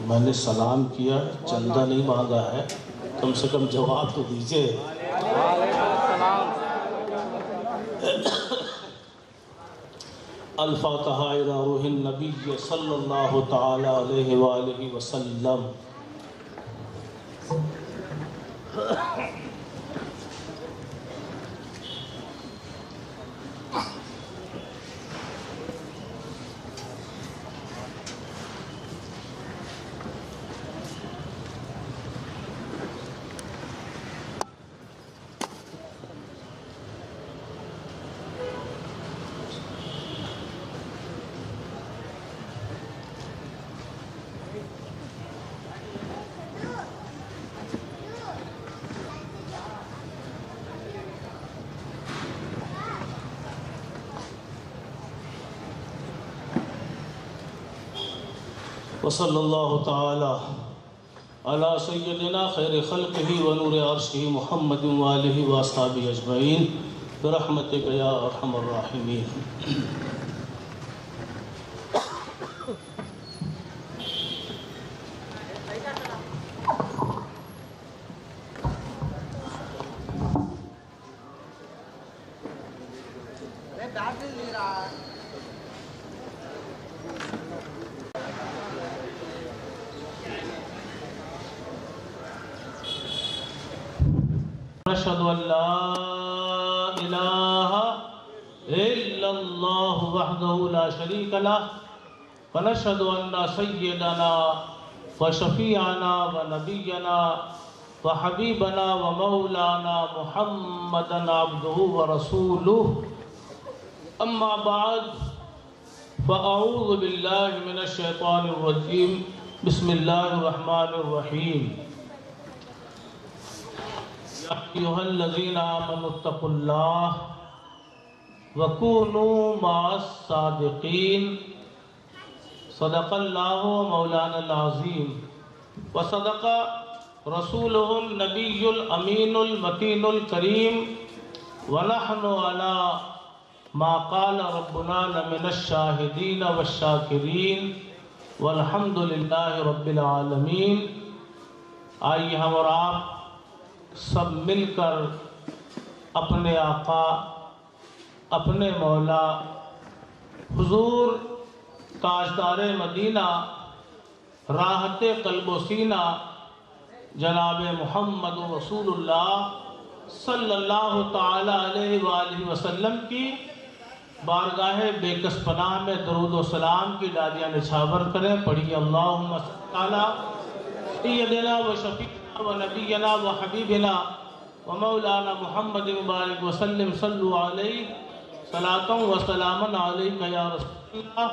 میں نے سلام کیا، چندہ نہیں مانگا ہے، کم سے کم جواب تو دیجئے۔ الفاتحہ الی روح النبی صلی اللہ تعالی علیہ وآلہ وسلم۔ وصلی اللہ تعالی علی سیدنا خیر خلقہ ونور عرشہ محمد وآلہ واصحابہ اجمعین برحمتک یا ارحم الراحمین۔ اشہد ان لا الہ الا اللہ وحدہ لا شریک لہ ونشہد ان سیدنا وشفیعنا ونبینا وحبیبنا ومولانا محمدا عبدہ ورسولہ، اما بعد فاعوذ باللہ من الشیطان الرجیم، بسم اللہ الرحمن الرحیم۔ یا ایھا الذین آمنوا اتقوا اللہ وکونوا مع الصادقین، صدق اللہ مولانا العظیم وصدق رسولہ النبی الامین المتین الکریم، ونحن علی ما قال ربنا لمن الشاہدین والشاکرین والحمد للہ رب العالمین۔ آئیے ہم اور آپ سب مل کر اپنے آقا، اپنے مولا حضور تاجدار مدینہ، راحت قلب و سینہ جناب محمد رسول اللہ صلی اللہ تعالی علیہ وآلہ وسلم کی بارگاہ بے کس پناہ میں درود و سلام کی ڈالیاں نچھاور کریں۔ پڑھیے اللہم صلی علی سیدنا و شفیعنا و نبینا و حبیبنا و مولانا محمد مبارک وسلم، صلو علیہ صلاۃ و سلاما علیک یا رسول اللہ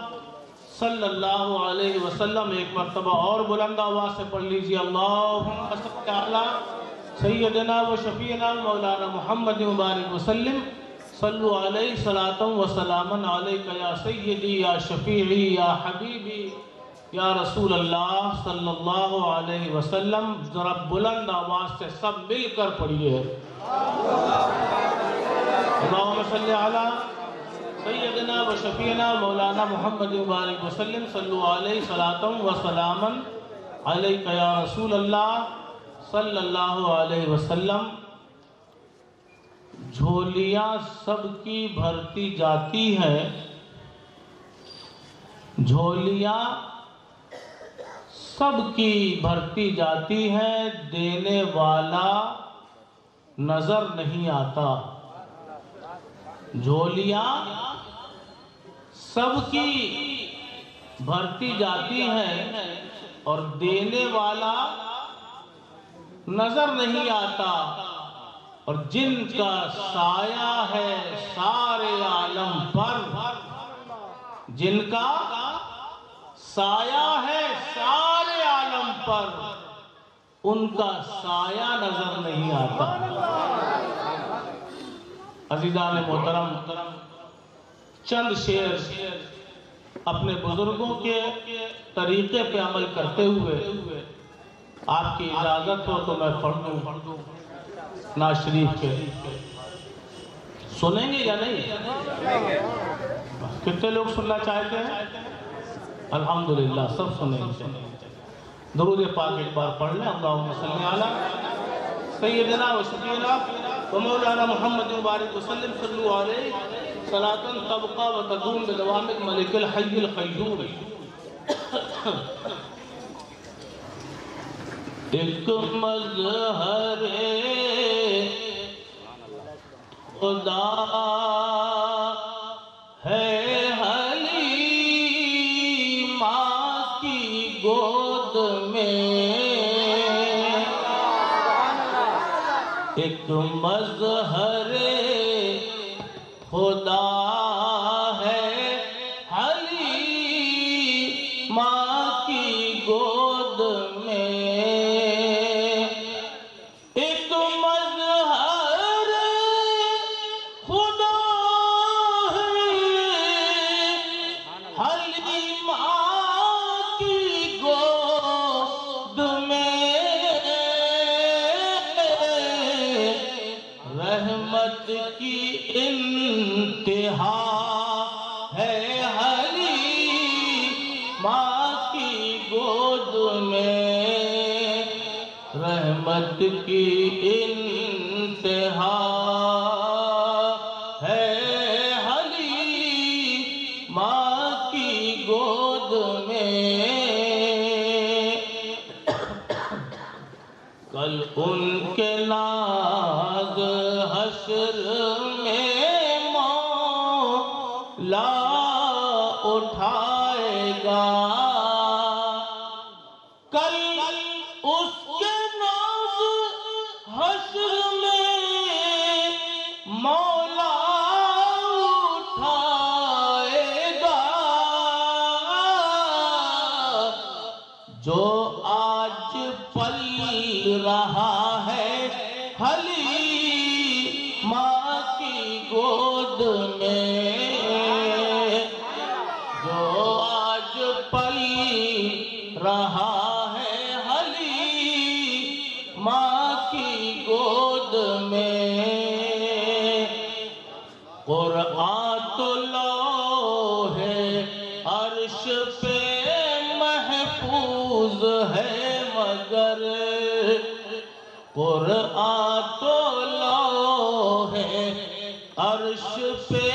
صلی اللہ علیہ وسلم۔ ایک مرتبہ اور بلند آواز سے پڑھ لیجیے، اللہم صلی علی سیدنا و شفیعنا مولانا محمد مبارک وسلم، صلو علیہ صلاۃ و سلاما علیک یا سیدی یا شفیعی یا حبیبی یا رسول اللہ صلی اللہ علیہ وسلم۔ ذرا بلند آواز سے سب مل کر پڑھیے، اللہم صلی علی سیدنا و شفیعنا مولانا محمد مبارک وسلم، صلو علیہ صلاۃ و سلاما علیک یا رسول اللہ صلی اللہ علیہ وسلم۔ جھولیاں سب کی بھرتی جاتی ہیں، جھولیاں سب کی بھرتی جاتی ہے، دینے والا نظر نہیں آتا۔ جھولیاں سب کی بھرتی جاتی ہیں اور دینے والا نظر نہیں آتا، اور جن کا سایہ ہے سارے عالم پر، جن کا سایہ ہے سارے عالم پر، ان کا سایہ نظر نہیں آتا۔ عزیزان محترم، چند شعر اپنے بزرگوں کے طریقے پہ عمل کرتے ہوئے آپ کی اجازت ہو تو میں پڑھ دوں ناز شریف کے۔ سنیں گے یا نہیں؟ کتنے لوگ سننا چاہتے ہیں؟ الحمدللہ سب سنیں گے۔ درود پاک ایک بار پڑھ لیں. اللہم صلی علی سیدنا و شفیعنا و مولانا محمد مبارک وسلم صلو علیہ صلاۃ تبقى و تدوم بدوام ملک الحی القیوم. ایک مظہر خدا ہے حلیمہ کی گود میں. ایک مظہر خدا ہے حلیمہ کی گود میں. ایک مظہر خدا ہے حلیمہ کی گود میں. رحمت کی انتہا ہے حلیمہ کی گود میں. رحمت کی انتہا ہے حلیمہ کی گود میں. کل ان کے ناز حشر میں مولا اٹھائے گا. کل اس کے ناز حشر میں مولا اٹھائے گا. جو آج پل رہا ہے حلیمہ کی گود میں. جو آج پل رہا ہے حلیمہ کی گود میں. قرآن تو لوح عرش پہ محفوظ ہے مگر قرآن تو لوح عرش پہ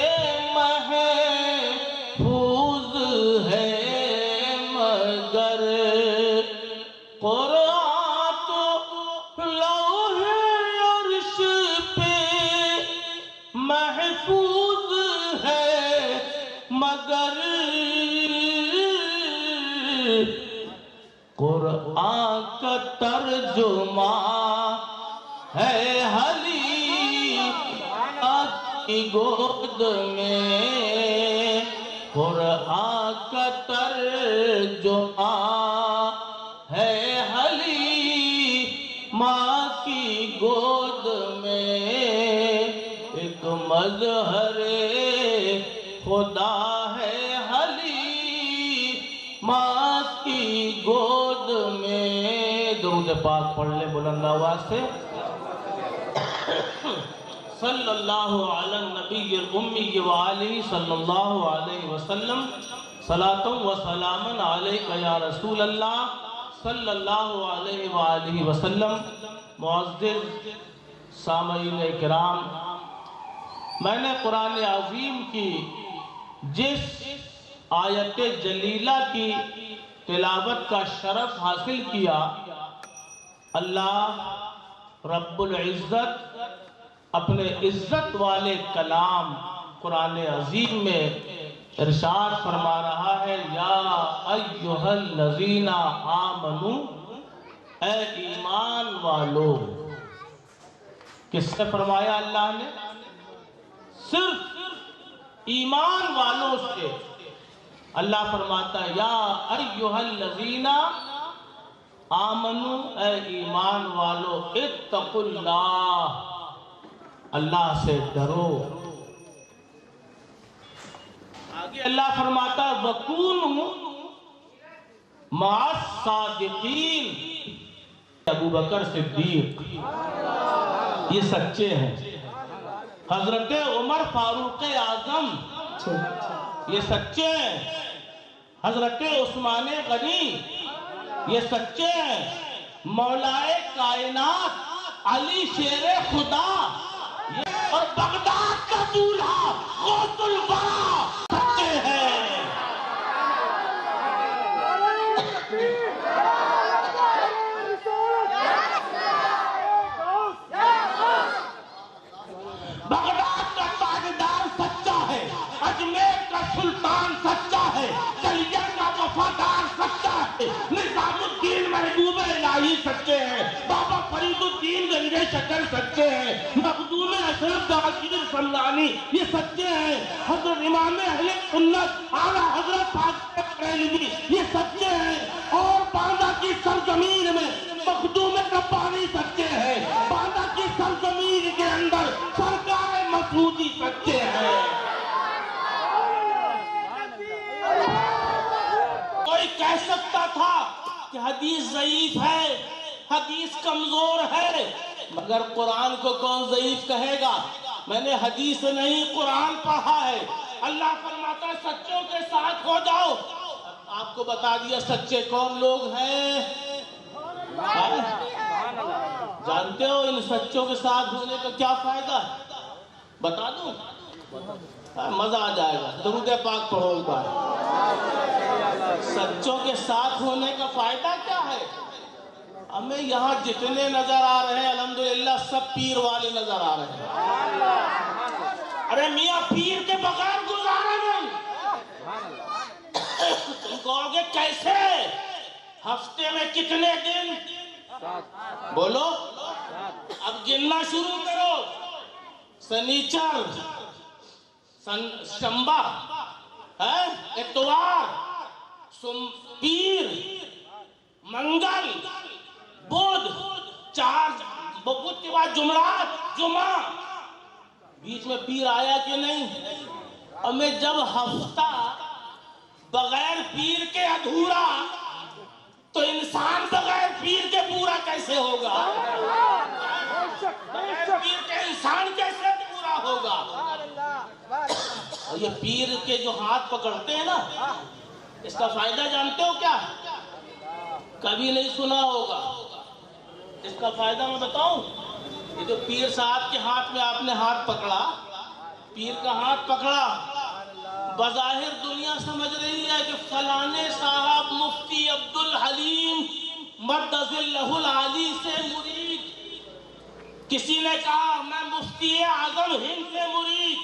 محفوظ ہے مگر قرآن تو لوح عرش پہ محفوظ ہے مگر قرآن کا ترجمہ ہے حلیمہ کی گود میں. قرآن کا ترجمہ ہے حلیمہ کی گود میں. ایک مظہر خدا ہے حلیمہ کی گود میں. درود پاک پڑھ لے بلند آواز سے. صلی اللہ علی النبی الامی وآلہ صلی اللہ علیہ وسلم. صلاۃ و سلام علیک یا رسول اللہ صلی اللہ علیہ وآلہ وسلم. معزز سامعین کرام، میں نے قرآن عظیم کی جس آیت جلیلہ کی تلاوت کا شرف حاصل کیا، اللہ رب العزت اپنے عزت والے کلام قرآن عظیم میں ارشاد فرما رہا ہے، یا ایھا الذین آمنو، اے ایمان والو. کس سے فرمایا اللہ نے؟ صرف ایمان والوں سے. اللہ فرماتا ہے یا ایھا الذین آمنو، اے ایمان والو، اتقوا اللہ، اللہ سے ڈرو. آگے اللہ فرماتا ہے وَكُونُوا مَعَ الصَّادِقِينَ. ابو بکر صدیق یہ سچے ہیں. حضرت عمر فاروق اعظم یہ سچے ہیں. حضرت عثمان غنی یہ سچے ہیں۔ مولائے کائنات علی شیر خدا اور بغداد کا دولہا غوث الورا سچے ہیں۔ بغداد کا تاجدار سچا ہے، اجمیر کا سلطان سچا ہے، کلیہ کا وفادار سچا ہے، نظام الدین محبوب الہی سچے ہیں، بابا فرید الدین گنج شکر سچے ہیں، مخدوم اشرف داخل سمرانی یہ سچے ہیں، حضرت امام اہل سنت اعلیٰ حضرت فاضل بریلوی یہ سچے ہیں، اور باندہ کی سرزمین میں مخدوم ربانی سچے ہیں، باندہ کی سرزمین کے اندر سرکار مسعودی سچے ہیں۔ کوئی کہہ سکتا تھا کہ حدیث ضعیف ہے، حدیث کمزور ہے، مگر قرآن کو کون ضعیف کہے گا؟ میں نے حدیث نہیں قرآن پڑھا ہے۔ اللہ فرماتا ہے سچوں کے ساتھ ہو جاؤ۔ آپ کو بتا دیا سچے کون لوگ ہیں؟ جانتے ہو ان سچوں کے ساتھ ہونے کا کیا فائدہ ہے؟ بتا دوں؟ مزہ آ جائے گا، درود پاک پڑھو ایک بار۔ سچوں کے ساتھ ہونے کا فائدہ کیا ہے؟ ہمیں یہاں جتنے نظر آ رہے ہیں الحمدللہ سب پیر والے نظر آ رہے ہیں۔ ارے میاں پیر کے بغیر گزارا نہیں۔ تم کہو گے کیسے؟ ہفتے میں کتنے دن؟ بولو، اب گننا شروع کرو۔ سنیچر، شنبہ، اتوار، پیر، منگل، بدھ، چار بدھ کے بعد جمعرات، جمعہ، بیچ میں پیر آیا کہ نہیں؟ ہمیں جب ہفتہ بغیر پیر کے ادھورا تو انسان بغیر پیر کے پورا کیسے ہوگا؟ بغیر پیر کے انسان کیسے پورا ہوگا؟ اور یہ پیر کے جو ہاتھ پکڑتے ہیں نا، اس کا فائدہ جانتے ہو کیا؟ کبھی نہیں سنا ہوگا۔ اس کا فائدہ میں بتاؤں؟ یہ جو پیر صاحب کے ہاتھ میں آپ نے ہاتھ پکڑا، پیر کا ہاتھ پکڑا، بظاہر دنیا سمجھ رہی ہے کہ فلانے صاحب مفتی عبدالحلیم مدظ اللہ العالی سے مرید، کسی نے کہا میں مفتی اعظم ہند سے مرید،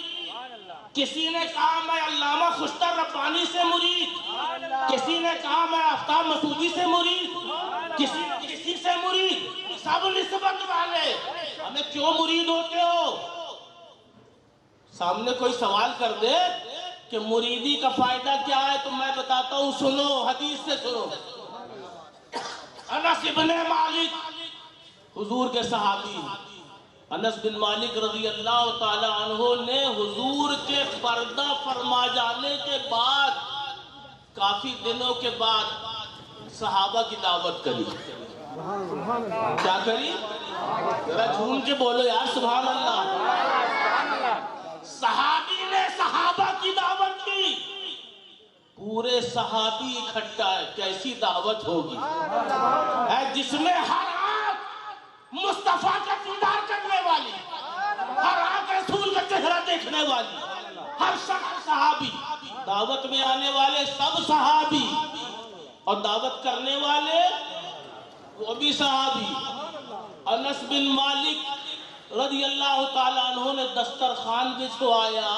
کسی نے کہا میں علامہ خشتر ربانی سے مرید، کسی نے کہا میں آفتاب مسعودی سے مرید، کسی سے مرید، سب نسبت والے۔ ہمیں کیوں مرید ہوتے ہو؟ سامنے کوئی سوال کر دے کہ مریدی کا فائدہ کیا ہے تو میں بتاتا ہوں، سنو، حدیث سے سنو۔ انس بن مالک حضور کے صحابی، انس بن مالک رضی اللہ تعالی عنہ نے حضور کے پردہ فرما جانے کے بعد کافی دنوں کے بعد صحابہ کی دعوت کری۔ کیا کری؟ ذرا جھوم کے بولو یار سبحان اللہ۔ صحابی نے صحابہ کی دعوت کی، پورے صحابی اکٹھا ہے، کیسی دعوت ہوگی ہے جس میں ہر آنکھ مصطفیٰ کا دیدار کرنے والی، ہر آنکھ رسول کا چہرہ دیکھنے والی، ہر شخص صحابی، دعوت میں آنے والے سب صحابی اور دعوت کرنے والے وہ بھی صحابی۔ انس بن مالک رضی اللہ تعالیٰ عنہ نے دسترخوان بچھوایا،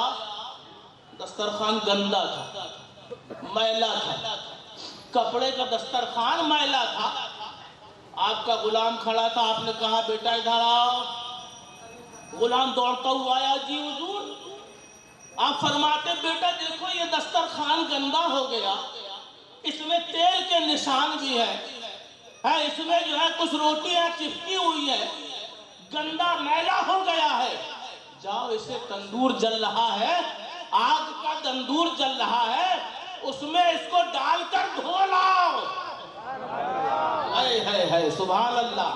دسترخوان گندا تھا، میلا تھا، کپڑے کا دسترخوان میلا تھا۔ آپ کا غلام کھڑا تھا، آپ نے کہا بیٹا ادھر آؤ۔ غلام دوڑتا ہوا آیا، جی حضور۔ آپ فرماتے بیٹا دیکھو یہ دسترخوان گندا ہو گیا، اس میں تیل کے نشان بھی ہے، اس میں جو ہے کچھ روٹیاں چپکی ہوئی ہے، گندا میلا ہو گیا ہے، جاؤ اسے تندور جل رہا ہے، آگ کا تندور جل رہا ہے، اس میں اس کو ڈال کر دھو لاؤ۔ ہے سبحان اللہ۔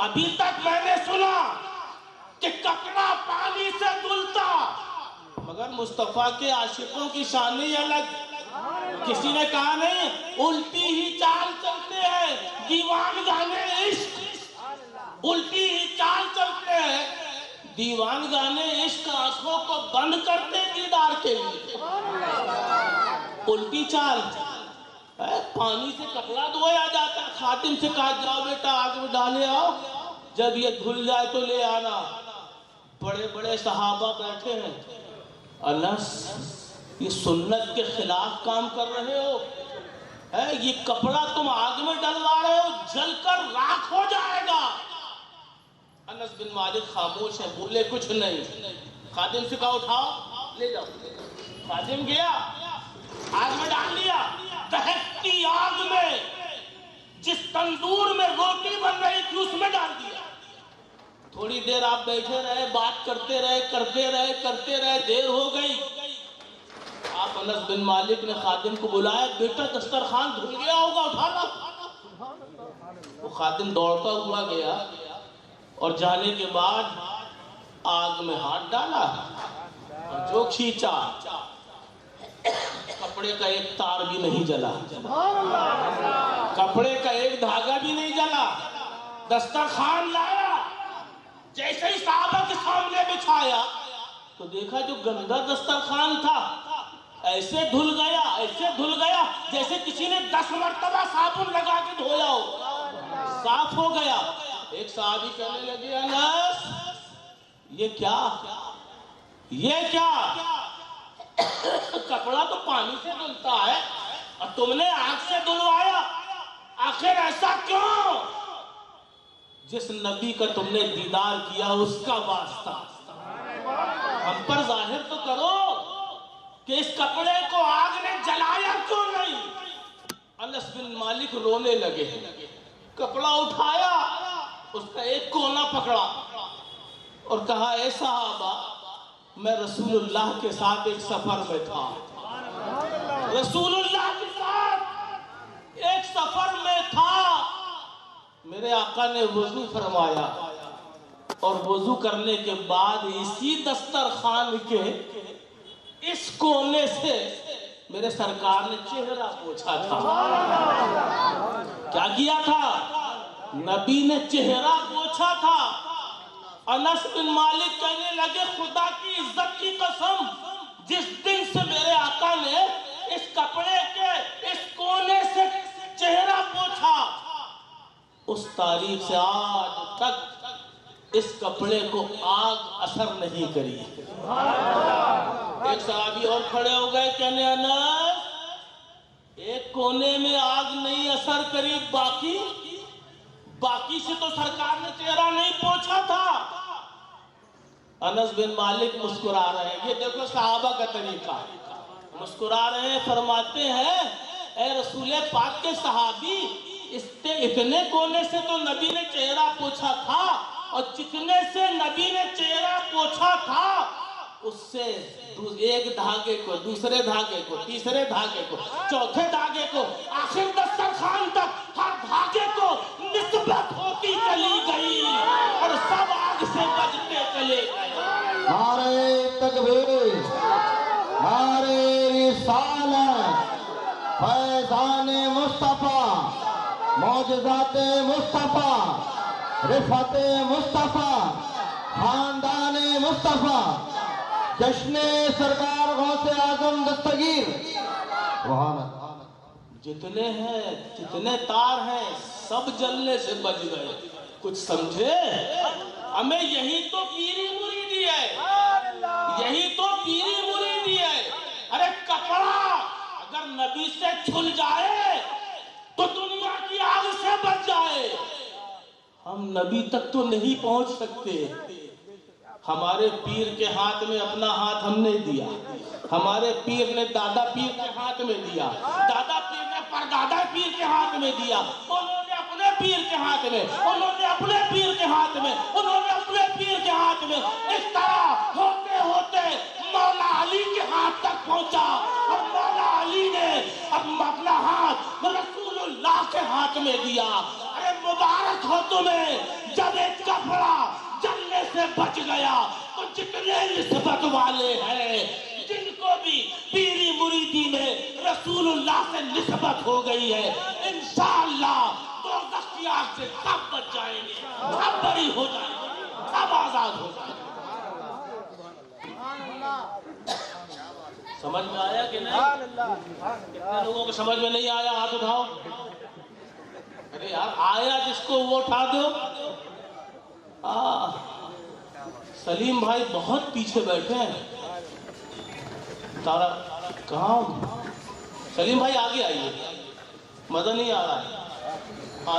ابھی تک میں نے سنا کہ کپڑا پانی سے دھلتا، مگر مصطفیٰ کے عاشقوں کی شان ہی الگ۔ کسی نے کہا نہیں الٹی ہی چال چلتے ہیں دیوان گانے عشق، الٹی ہی چال چلتے ہیں دیوان گانے عشق، آنکھوں کو بند کرتے دیدار کے لیے۔ الٹی چال، پانی سے کپڑا دھویا جاتا ہے، خادم سے کہا جاؤ بیٹا آگ میں ڈالے آؤ، جب یہ دھل جائے تو لے آنا۔ بڑے بڑے صحابہ بیٹھے ہیں، انس یہ سنت کے خلاف کام کر رہے ہو، یہ کپڑا تم آگ میں ڈلوا رہے ہو، جل کر راکھ ہو جائے گا۔ انس بن مالک خاموش ہے، بولے کچھ نہیں۔ خادم سے کہا اٹھاؤ لے جاؤ، خادم گیا آگ میں ڈال دیا، دہکتی آگ میں جس تندور میں روٹی بن رہی تھی اس میں ڈال دیا۔ تھوڑی دیر آپ بیٹھے رہے، بات کرتے رہے کرتے رہے، دیر ہو گئی۔ آپ انس بن مالک نے خادم کو بلایا، بیٹا دسترخوان دھل گیا ہوگا اٹھانا۔ وہ خادم دوڑتا ہوا گیا اور جانے کے بعد آگ میں ہاتھ ڈالا اور جو کھینچا کپڑے کا ایک تار بھی نہیں جلا، کپڑے کا ایک دھاگا بھی نہیں جلا۔ دسترخوان لایا، جیسے ہی صحابہ کے سامنے بچھایا تو دیکھا جو گندا دسترخوان تھا ایسے دھل گیا جیسے کسی نے 10 مرتبہ صابن لگا کے دھویا ہو، صاف ہو گیا۔ ایک صحابی کہنے لگے انس یہ کیا کپڑا تو پانی سے دھلتا ہے اور تم نے آگ سے دھلوایا، آخر ایسا کیوں؟ جس نبی کا تم نے دیدار کیا اس کا واسطہ، ہم پر ظاہر تو کرو کہ اس کپڑے کو آگ نے جلایا کیوں نہیں؟ انس بن مالک رونے لگے، کپڑا اٹھایا، اس کا ایک کونا پکڑا اور کہا اے صحابہ میں رسول اللہ کے ساتھ ایک سفر میں تھا، رسول اللہ کے ساتھ ایک سفر میں تھا، میرے آقا نے وضو فرمایا اور وضو کرنے کے بعد اسی دسترخوان کے اس کونے سے میرے سرکار نے چہرہ پوچھا تھا۔ کیا کیا تھا؟ نبی نے چہرہ پوچھا تھا۔ انس بن مالک کہنے لگے خدا کی عزت کی قسم، جس دن سے میرے آقا نے اس کپڑے کے اس کونے سے چہرہ پوچھا اس تاریخ سے آج تک اس کپڑے کو آگ اثر نہیں کری۔ ایک صحابی اور کھڑے ہو گئے کہنے انس ایک کونے میں آگ نہیں اثر کری، باقی سے تو سرکار نے چہرہ نہیں پوچھا تھا۔ انس بن مالک مسکرا رہے ہیں، یہ دیکھو صحابہ کا طریقہ، مسکرا رہے ہیں، فرماتے ہیں اے رسول پاک کے صحابی اتنے کونے سے تو نبی نے چہرہ پوچھا تھا اور جتنے سے نبی نے چہرہ پوچھا تھا اس سے ایک دھاگے کو، دوسرے دھاگے کو، تیسرے دھاگے کو، چوتھے دھاگے کو، آخر دسترخوان تک ہر دھاگے کو نسبت ہوتی چلی گئی اور سب آگ سے بجتے چلے گئے۔ نعرہ تکبیر، نعرہ رسالت، فیضان مصطفیٰ، معجزات مصطفیٰ، رفعت مصطفیٰ، خاندان مصطفیٰ، جشن سرکار غوث اعظم دستگیر۔ جتنے ہیں جتنے تار ہیں سب جلنے سے بچ گئے، کچھ سمجھے؟ ہمیں یہی تو پیری مریدی ہے، یہی تو پیری مریدی ہے۔ ارے کپڑا اگر نبی سے چھل جائے تو دنیا کی آگ سے بچ جائے، ہم نبی تک تو نہیں پہنچ سکتے۔ ہمارے پیر کے ہاتھ میں اپنا ہاتھ ہم نے دیا، ہمارے پیر نے دادا پیر کے ہاتھ میں دیا، دادا پیر نے پردادا پیر کے ہاتھ میں دیا، انہوں نے اپنے پیر کے ہاتھ میں، انہوں نے اپنے پیر کے ہاتھ میں، انہوں نے اپنے پیر کے ہاتھ میں، اس طرح ہوتے ہوتے مولا علی کے ہاتھ تک پہنچا اور مولا علی نے اپنا ہاتھ رسول اللہ کے ہاتھ میں دیا۔ ارے مبارک ہو تمہیں جب ایک کپڑا جلنے سے بچ گیا تو جتنے نسبت والے ہیں جن کو بھی پیری مریدی میں رسول رسول اللہ سے نسبت ہو گئی ہے، انشاءاللہ دوزخ کی آگ سے سب بچ جائیں گے، سب بری ہو جائیں گے، سب آزاد ہو جائیں گے۔ سمجھ میں آیا کہ نہیں؟ کتنے لوگوں کو سمجھ میں نہیں آیا؟ ہاتھ اٹھاؤ۔ ارے یار آیا جس کو وہ اٹھا دو۔ سلیم بھائی بہت پیچھے بیٹھے ہیں، تارا کہاں؟ سلیم بھائی آگے آئیے، مزہ نہیں آ رہا ہے۔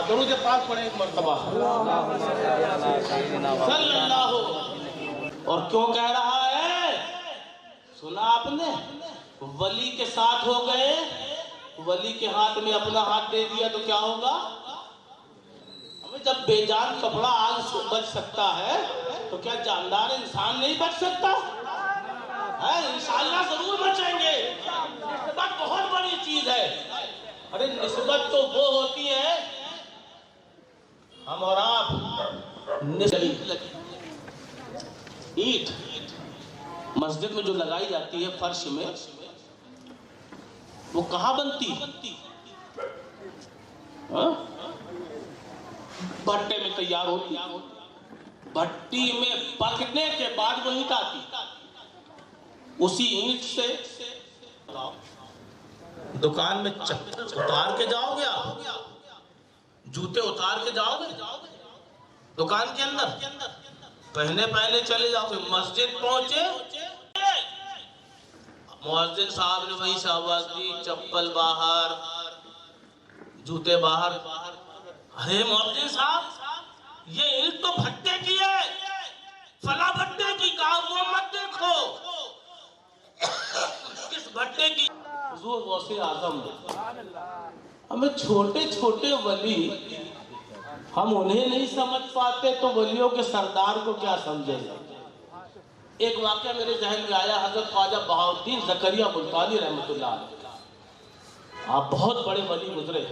درود پاک پڑھیں ایک مرتبہ صلی اللہ۔ اور کیوں کہہ رہا ہے؟ سنا آپ نے؟ ولی کے ساتھ ہو گئے، ولی کے ہاتھ میں اپنا ہاتھ دے دیا تو کیا ہوگا؟ جب بے جان کپڑا آگ سے بچ سکتا ہے تو کیا جاندار انسان نہیں بچ سکتا؟ انشاءاللہ ضرور بچیں گے۔ نسبت بہت بڑی چیز ہے۔ ارے نسبت تو وہ ہوتی ہے، ہم اور آپ اینٹ مسجد میں جو لگائی جاتی ہے فرش میں، وہ کہاں بنتی؟ بھٹے میں تیار ہوتی، بھٹی میں پکنے کے بعد وہ اینٹ آتی، اسی اینٹ سے دکان میں اتار کے جاؤ گے آپ، جوتے اتار کے جاؤ گے دکان کے اندر، پہلے چلے جاؤ گے، مسجد پہنچے مؤذن صاحب نے وہیں سے آواز دی، چپل باہر، جوتے باہر۔ ارے مؤذن صاحب یہ اینٹ تو بھٹے کی ہے، فلاں بھٹے کی، کہا وہ مت دیکھو، کس بھٹے کی؟ حضور غوث اعظم۔ ہمیں چھوٹے چھوٹے ولی، ہم انہیں نہیں سمجھ پاتے تو ولیوں کے سردار کو کیا سمجھیں گے؟ ایک واقعہ میرے ذہن میں آیا، حضرت خواجہ بہاؤالدین زکریا ملتانی رحمۃ اللہ علیہ، آپ بہت بڑے ولی گزرے،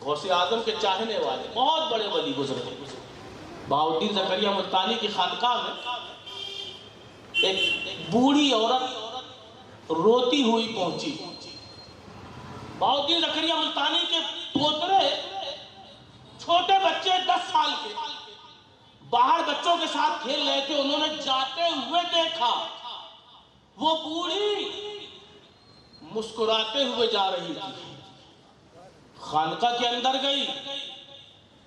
غوث اعظم کے چاہنے والے بہت بڑے ولی گزرے۔ بہاؤالدین زکریا ملتانی کی خانقاہ میں ایک بوڑھی عورت روتی ہوئی پہنچی۔ بہاؤالدین زکریا ملتانی کے پوترے چھوٹے بچے 10 سال کے باہر بچوں کے ساتھ کھیل رہے تھے، انہوں نے جاتے ہوئے دیکھا وہ بوڑھی مسکراتے ہوئے جا رہی تھی، خانقاہ کے اندر گئی،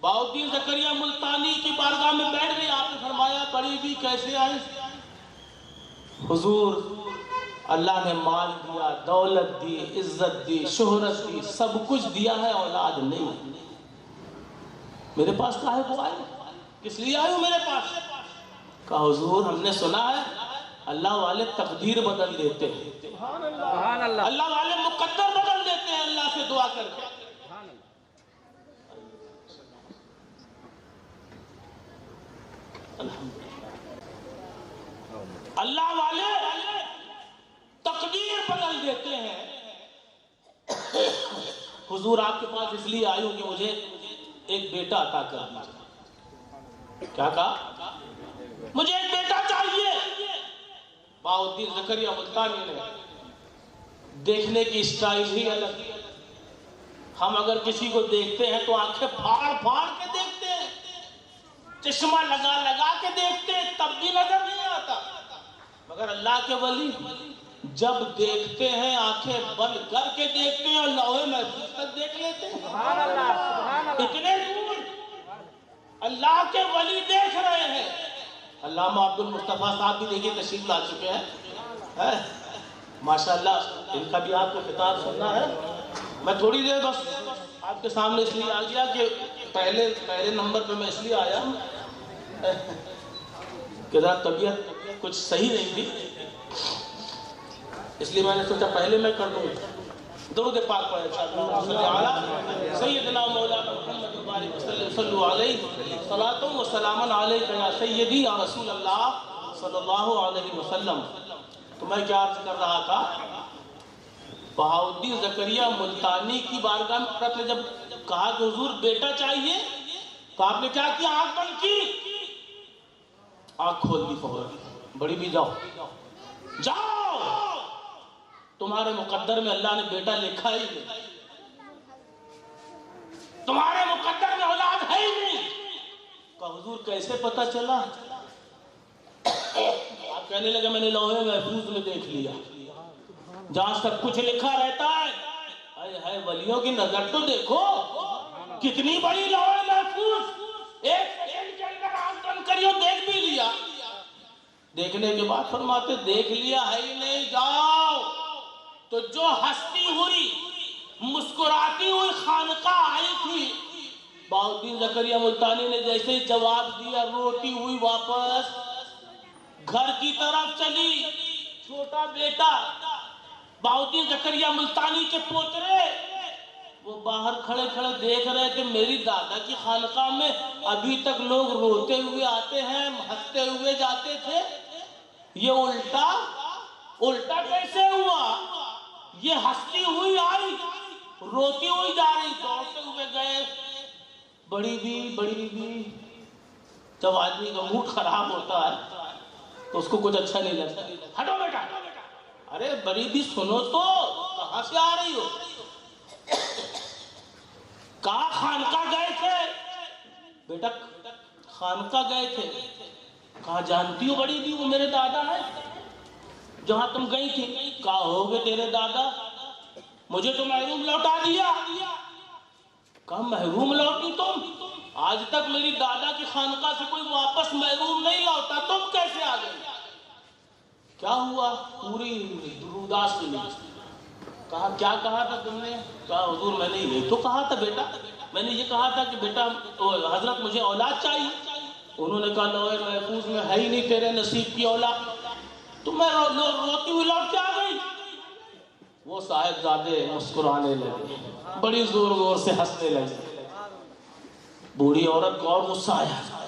بہاؤالدین زکریا ملتانی کی بارگاہ میں بیٹھ گئی۔ آپ نے فرمایا بڑی بھی کیسے آئی؟ حضور اللہ نے مال دیا، دولت دی، عزت دی، شہرت دی، سب کچھ دیا ہے، اولاد نہیں، میرے پاس کاہے کو آئے؟ کس لیے آئے ہو میرے پاس؟ کہا حضور ہم نے سنا ہے اللہ والے تقدیر بدل دیتے ہیں، اللہ والے مقدر بدل دیتے ہیں اللہ سے دعا کر کے۔ اللہ والے تقدیر بدل دیتے ہیں۔ حضور آپ کے پاس اس لیے آئی ہوں کہ مجھے ایک بیٹا عطا کر دیجیے۔ کیا کہا؟ مجھے ایک بیٹا چاہیے۔ بہاؤالدین زکریا ملتانی نے دیکھنے کی اسٹائل ہی الگ، ہم اگر کسی کو دیکھتے ہیں تو آنکھیں پھاڑ پھاڑ کے دیکھتے ہیں، چشمہ لگا لگا کے دیکھتے ہیں، تب بھی نظر نہیں آتا، مگر اللہ کے ولی جب دیکھتے ہیں آنکھیں بند کر کے دیکھتے ہیں اور لوہے محفوظ تک دیکھ لیتے ہیں۔ اتنے دور اللہ کے ولی دیکھ رہے ہیں۔ علامہ عبد المصطفیٰ صاحب بھی دیکھیے تشریف لا چکے ہیں، ماشاءاللہ ان کا بھی آپ کو خطاب سننا ہے۔ میں تھوڑی دیر بس آپ کے سامنے اس لیے آ گیا کہ پہلے نمبر پہ میں اس لیے آیا کہ ذرا طبیعت کچھ صحیح نہیں تھی، اس لیے میں نے سوچا پہلے میں کر دوں۔ درود پاک پڑھیں سیدنا مولانا محمد مبارک وسلم، صلو علیہ صلاۃ و سلام علیک یا سیدی یا رسول اللہ صلی اللہ علیہ وسلم۔ تو میں کیا عرض کر رہا تھا، بہاؤالدین زکریا ملتانی کی بارگاہ میں حضرت نے جب کہا کہ حضور بیٹا چاہیے تو آپ نے کیا کیا؟ آنکھ بند کی، آنکھ کھول دی فوراً، بڑی بھی جاؤ جاؤ تمہارے مقدر میں اللہ نے بیٹا لکھا ہی نہیں، تمہارے مقدر میں اولاد ہے ہی نہیں۔ کہا حضور کیسے پتا چلا؟ آپ کہنے لگے میں نے لوہے محفوظ میں دیکھ لیا، جہاں سب کچھ لکھا رہتا ہے۔ اے ولیوں کی نظر تو دیکھو، کتنی بڑی لوہے محفوظ، ایک سیکنڈ کے اندر آنکھ بند کری اور دیکھ بھی لیا۔ دیکھنے کے بعد فرماتے دیکھ لیا ہے ہی نہیں، جاؤ۔ تو جو ہستی ہوئی مسکراتی ہوئی خانقاہ آئی تھی، بہاؤالدین زکریا ملتانی نے جیسے ہی جواب دیا، روتی ہوئی واپس گھر کی طرف چلی۔ چھوٹا بیٹا بہاؤالدین زکریا ملتانی کے پوترے وہ باہر کھڑے کھڑے دیکھ رہے کہ میری دادا کی خانقاہ میں ابھی تک لوگ روتے ہوئے آتے ہیں، ہنستے ہوئے جاتے تھے، یہ الٹا کیسے ہوا؟ یہ ہنستی ہوئی آئی، روتی ہوئی جا رہی۔ دوڑتے ہوئے گئے، بڑی بھی جب آدمی کا موڈ خراب ہوتا ہے تو اس کو کچھ اچھا نہیں لگتا۔ ہٹو بیٹا، ارے بڑی بھی سنو تو، کہاں سے آ رہی ہو؟ کہاں خانقاہ گئے تھے؟ بیٹا خانقاہ گئے تھے۔ کہاں جانتی ہو بڑی بھی وہ میرے دادا ہیں جہاں تم گئی تھی؟ کہا ہوگے تیرے دادا، مجھے تو محروم لوٹا دیا۔ کہا محروم لوٹی تم؟ آج تک میری دادا کی خانقاہ سے کوئی واپس محروم نہیں لوٹا، تم کیسے آ گئی؟ کیا ہوا؟ پوری دروداس سنی۔ کہا کیا کہا تھا تم نے؟ کہا حضور میں نے یہ تو کہا تھا بیٹا، میں نے یہ کہا تھا کہ بیٹا حضرت مجھے اولاد چاہیے۔ انہوں نے کہا لوہے محفوظ میں ہے ہی نہیں تیرے نصیب کی اولاد، تو میں روتی ہوئی لوٹ کے آ گئی۔ وہ صاحبزادے مسکرانے لگے، بڑی زور سے ہنسنے لگے۔ بوڑھی عورت کو اور غصہ آیا،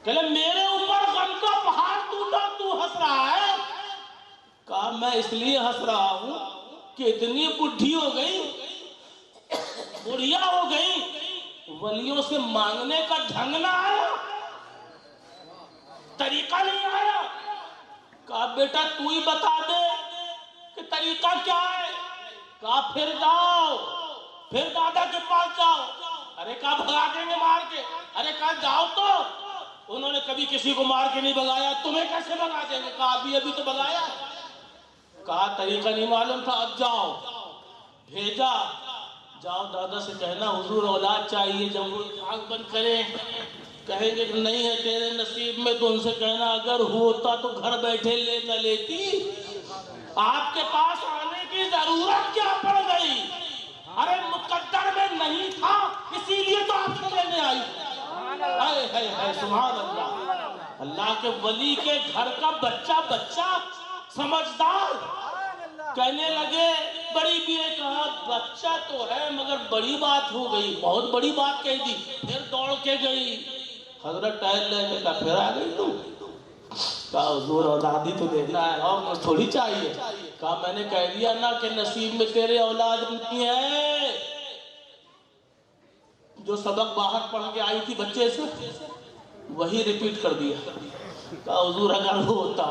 کہ میرے اوپر غم کا پہاڑ ٹوٹا، تو ہنس رہا ہے؟ کہا میں اس لیے ہنس رہا ہوں کہ اتنی بڈھی ہو گئی، بڑھیا ہو گئی، ولیوں سے مانگنے کا ڈھنگ نہ آیا، طریقہ نہیں آیا۔ کہا بیٹا تو ہی بتا دے کہ طریقہ کیا ہے۔ کہا پھر جاؤ، پھر دادا کے پاس جاؤ۔ ارے کہا بھگا دیں گے مار کے۔ ارے کہا جاؤ تو۔ انہوں نے کبھی کسی کو مار کے نہیں بھگایا، تمہیں کیسے بھگا دیں گے؟ کہا ابھی تو بھگایا۔ کہا طریقہ نہیں معلوم تھا، اب جاؤ۔ بھیجا، جاؤ دادا سے کہنا حضور اولاد چاہیے۔ جب وہ آنکھ بند کریں کہیں گے کہ نہیں ہے تیرے نصیب میں، تو ان سے کہنا اگر ہوتا تو گھر بیٹھے لے نہ لیتی، آپ کے پاس آنے کی ضرورت کیا پڑ گئی؟ ارے مقدر میں نہیں تھا اسی لیے تو آپ سے لینے آئی۔ اے سبحان اللہ، اللہ کے ولی کے گھر کا بچہ سمجھدار کہنے لگے۔ بڑی بھی نے کہا بچہ تو ہے مگر بڑی بات ہو گئی، بہت بڑی بات کہہ دی۔ پھر دوڑ کے گئی، حضرت ٹہل لے کے پھر آ گئی تو؟ کہا حضور اولادی تو دینا ہے اور مجھ تھوڑی چاہیے۔ کہا میں نے کہہ دیا نا کہ نصیب میں تیرے اولاد نہیں ہے۔ جو سبق باہر پڑھ کے آئی تھی بچے سے وہی ریپیٹ کر دیا۔ کہا حضور اگر ہوتا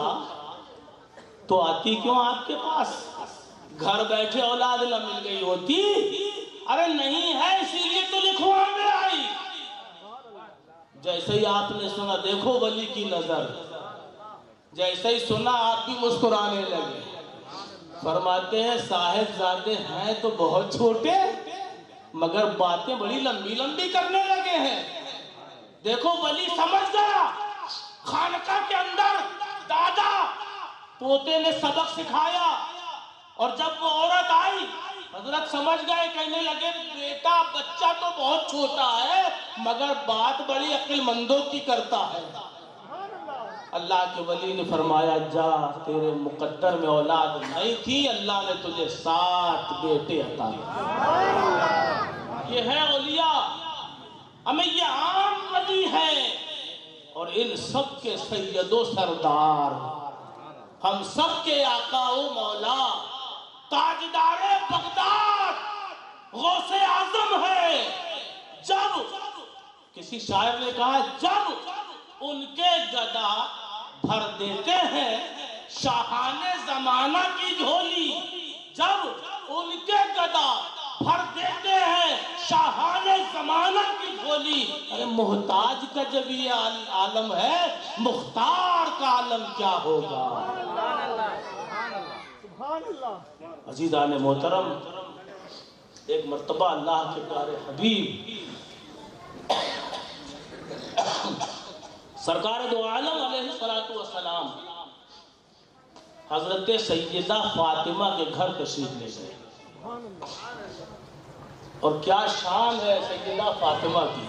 تو آتی کیوں آپ کے پاس؟ گھر بیٹھے اولاد نہ مل گئی ہوتی؟ ارے نہیں ہے اسی لیے تو لکھوانے آئی۔ جیسے ہی آپ نے سنا، دیکھو ولی کی نظر، جیسے ہی سنا آپ بھی مسکرانے لگے۔ فرماتے ہیں صاحبزادے ہیں تو بہت چھوٹے مگر باتیں بڑی لمبی لمبی کرنے لگے ہیں۔ دیکھو ولی سمجھ گیا، خانقاہ کے اندر دادا پوتے نے سبق سکھایا، اور جب وہ عورت آئی حضرت سمجھ گئے، کہنے لگے بیٹا بچہ تو بہت چھوٹا ہے مگر بات بڑی عقل مندوں کی کرتا ہے۔ اللہ کے ولی نے فرمایا جا، تیرے مقدر میں اولاد نہیں تھی، اللہ نے تجھے 7 بیٹے عطا کیے۔ یہ ہے اولیاء، ہمیں یہ عام ولی ہیں اور ان سب کے سید و سردار، ہم سب کے آقا و مولا، تاجدار بغداد، غوث اعظم ہے۔ جب کسی شاعر نے کہا جب ان کے گدا بھر دیتے ہیں شاہان زمانہ کی جھولی، جب ان کے گدا بھر دیتے ہیں شاہان ضمانت کی جھولی، ارے محتاج کا جب یہ عالم ہے مختار کا عالم کیا ہوگا؟ عزیزان محترم، ایک مرتبہ اللہ کے پیارے حبیب سرکار دو عالم علیہ السلام حضرت سیدہ فاطمہ کے گھر تشریف لے گئے، اور کیا شان ہے سیدہ فاطمہ کی۔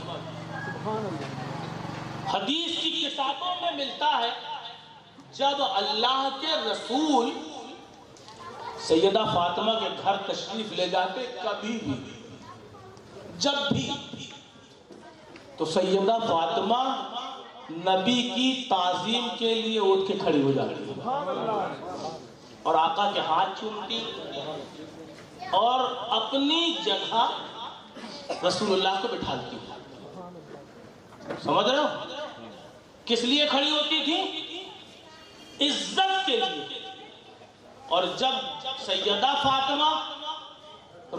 حدیث کی کتابوں میں ملتا ہے جب اللہ کے رسول سیدہ فاطمہ کے گھر تشریف لے جاتے، کبھی بھی جب بھی، تو سیدہ فاطمہ نبی کی تعظیم کے لیے اٹھ کے کھڑی ہو جاتی اور آقا کے ہاتھ چومتی اور اپنی جگہ رسول اللہ کو بٹھاتی۔ سمجھ رہے ہو کس لیے کھڑی ہوتی تھی؟ عزت کے لیے۔ اور جب سیدہ فاطمہ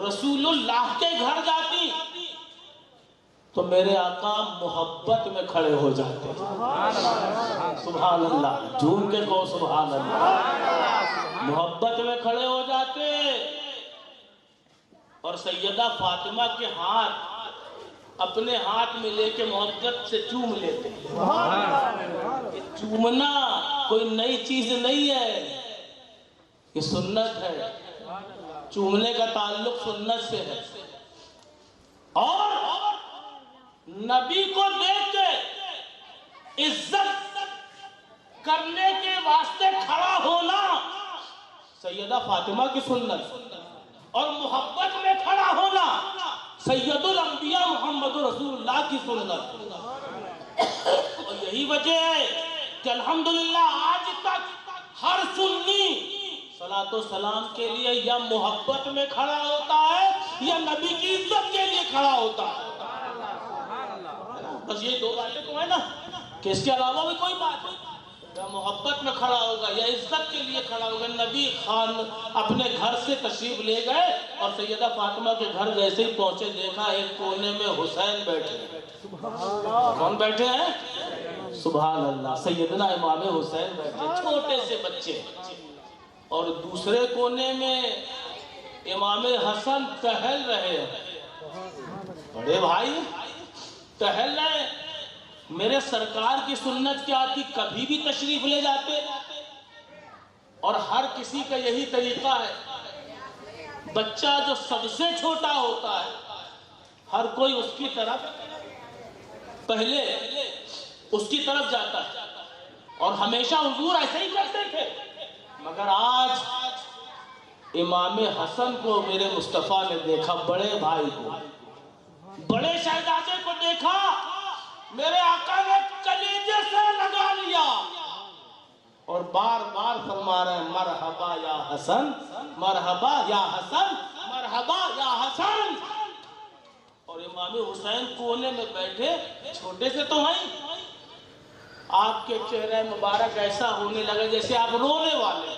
رسول اللہ کے گھر جاتی تو میرے آقا محبت میں کھڑے ہو جاتے۔ سبحان اللہ، جھوم کے کہو سبحان اللہ۔ محبت میں کھڑے ہو جاتے اور سیدہ فاطمہ کے ہاتھ اپنے ہاتھ میں لے کے محبت سے چوم لیتے۔ چومنا کوئی نئی چیز نہیں ہے، یہ سنت ہے، چومنے کا تعلق سنت سے ہے۔ اور نبی کو دیکھ کے عزت کرنے کے واسطے کھڑا ہونا سیدہ فاطمہ کی سنت، اور محبت میں کھڑا ہونا سید الانبیاء محمد رسول اللہ کی سنت۔ اور یہی وجہ ہے کہ الحمدللہ آج تک ہر سنی صلاۃ و سلام کے لیے یا محبت میں کھڑا ہوتا ہے یا نبی کی عزت کے لیے کھڑا ہوتا ہے۔ بس یہ دو باتیں تو ہے نا، کہ اس کے علاوہ بھی کوئی بات نہیں۔ یا محبت میں کھڑا ہوگا یا عزت کے لیے کھڑا ہوگا۔ نبی خان اپنے گھر سے تشریف لے گئے اور سیدہ فاطمہ کے گھر جیسے ہی پہنچے، دیکھا ایک کونے میں حسین بیٹھے ہیں۔ کون بیٹھے ہیں؟ سبحان اللہ، سیدنا امام حسین بیٹھے، چھوٹے سے بچے، اور دوسرے کونے میں امام حسن ٹہل رہے ہیں۔ بڑے بھائی ٹہل رہے، میرے سرکار کی سنت کیا تھی؟ کبھی بھی تشریف لے جاتے، اور ہر کسی کا یہی طریقہ ہے، بچہ جو سب سے چھوٹا ہوتا ہے ہر کوئی اس کی طرف پہلے اس کی طرف جاتا ہے، اور ہمیشہ حضور ایسے ہی کرتے تھے۔ مگر آج امام حسن کو میرے مصطفیٰ نے دیکھا، بڑے بھائی کو، بڑے شہزادے کو دیکھا، میرے آقا نے کلیجے سے لگا لیا اور بار بار فرما رہے ہیں مرحبا یا حسن، مرحبا یا حسن، مرحبا یا حسن۔ اور امام حسین کونے میں بیٹھے، چھوٹے سے تو ہیں، آپ کے چہرے مبارک ایسا ہونے لگا جیسے آپ رونے والے۔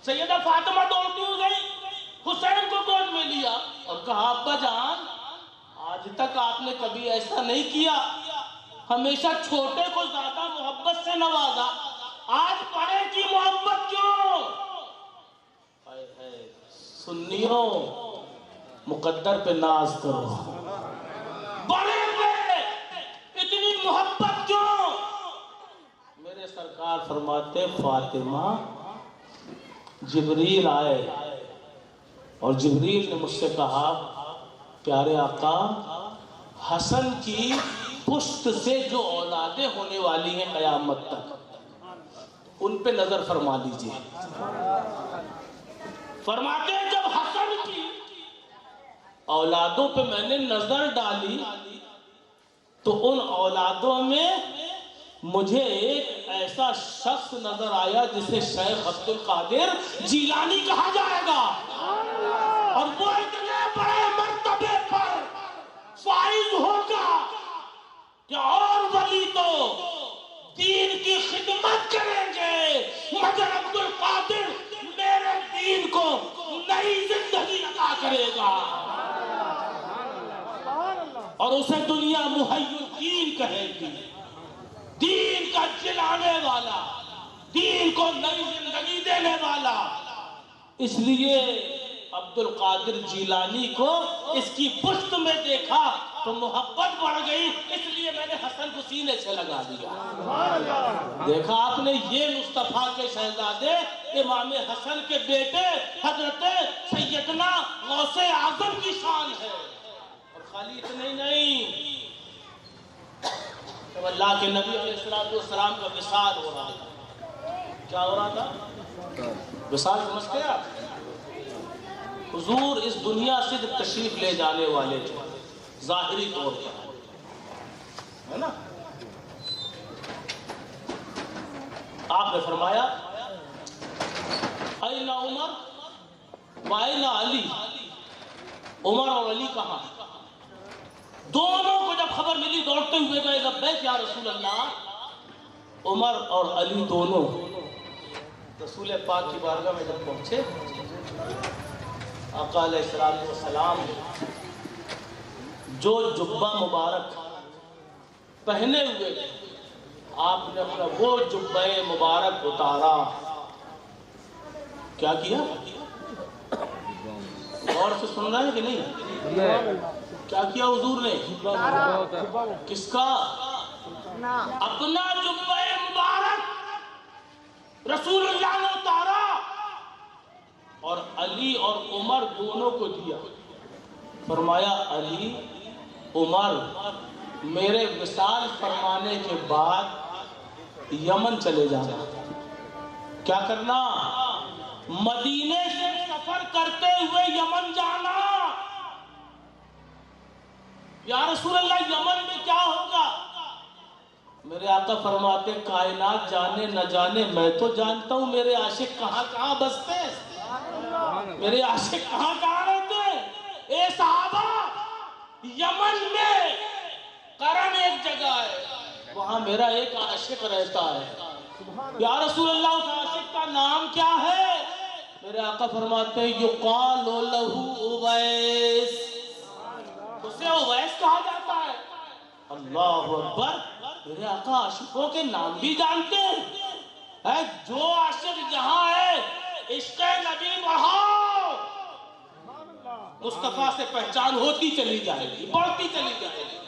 سیدہ فاطمہ دوڑتی ہو گئی، حسین کو گود میں لیا اور کہا ابا جان، آج تک آپ نے کبھی ایسا نہیں کیا، ہمیشہ چھوٹے کو زیادہ محبت سے نوازا، آج بڑے کی محبت کیوں؟ سنیوں مقدر پہ ناز کرو، بڑے پہ اتنی محبت کیوں؟ میرے سرکار فرماتے فاطمہ، جبریل آئے اور جبریل نے مجھ سے کہا پیارے آقا، حسن کی پشت سے جو اولادیں ہونے والی ہیں قیامت تک، ان پہ نظر فرما لیجئے۔ فرماتے ہیں جب حسن کی اولادوں پہ میں نے نظر ڈالی تو ان اولادوں میں مجھے ایک ایسا شخص نظر آیا جسے شیخ عبد القادر جیلانی کہا جائے گا، اور وہ اتنے بڑے مرتبے پر فائز ہوگا کہ اور ولی تو دین کی خدمت کریں گے مگر عبد القادر میرے دین کو نہیں نئی زندگی عطا کرے گا اور اسے دنیا محی الدین کہے گی، دین کا جلانے والا، دین کو نئی زندگی دینے والا۔ اس لیے عبد القادر جیلانی کو اس کی پشت میں دیکھا تو محبت بڑھ گئی، اس لیے میں نے حسن کو سینے سے لگا دیا۔ دیکھا آپ نے، یہ مصطفیٰ کے شہزادے امام حسن کے بیٹے حضرت سیدنا غوث اعظم کی شان ہے۔ اور خالی اتنے ہی نہیں، جب اللہ کے نبی علیہ السلام کا وصال ہو رہا تھا، کیا ہو رہا تھا؟ وصال سمجھتے ہیں آپ؟ حضور اس دنیا سے تشریف لے جانے والے تھے ظاہری طور پر، ہے نا؟ آپ نے فرمایا اَيْنَ عمر وَأَيْنَ علی، عمر اور علی کہاں؟ دونوں کو جب خبر ملی دوڑتے ہوئے گئے، لبیک یا رسول اللہ۔ عمر اور علی دونوں رسول پاک کی بارگاہ میں جب پہنچے، آقا علیہ السلام جو جبہ مبارک پہنے ہوئے تھے، آپ نے اپنا وہ جبہ مبارک اتارا، کیا کیا؟ غور سے سن رہے ہیں کہ نہیں؟ کیا کیا حضور نے؟ کس کا؟ اپنا جبہ مبارک رسول اللہ نے اتارا اور علی اور عمر دونوں کو دیا۔ فرمایا علی، عمر، میرے وصال فرمانے کے بعد یمن چلے جانا۔ کیا کرنا؟ مدینے سے سفر کرتے ہوئے یمن جانا۔ یا رسول اللہ یمن میں کیا ہوگا؟ میرے آقا فرماتے کائنات جانے نہ جانے میں تو جانتا ہوں میرے عاشق کہاں کہاں بستے ہیں، میرے عاشق کہاں کہاں رہتے ہیں۔ اے صحابہ، یمن میں قرن ایک جگہ ہے، وہاں میرا ایک عاشق رہتا ہے۔ یا رسول اللہ اس عاشق کا نام کیا ہے؟ میرے آقا فرماتے ہیں یقال لہ اویس، اسے اویس کہا جاتا ہے۔ اللہ اکبر، میرے آقا عاشقوں کے نام بھی جانتے ہیں۔ جو عاشق جہاں ہے عشق نبی بڑھاؤ، مصطفیٰ سے پہچان ہوتی چلی جائے گی، بڑھتی چلی جائے گی۔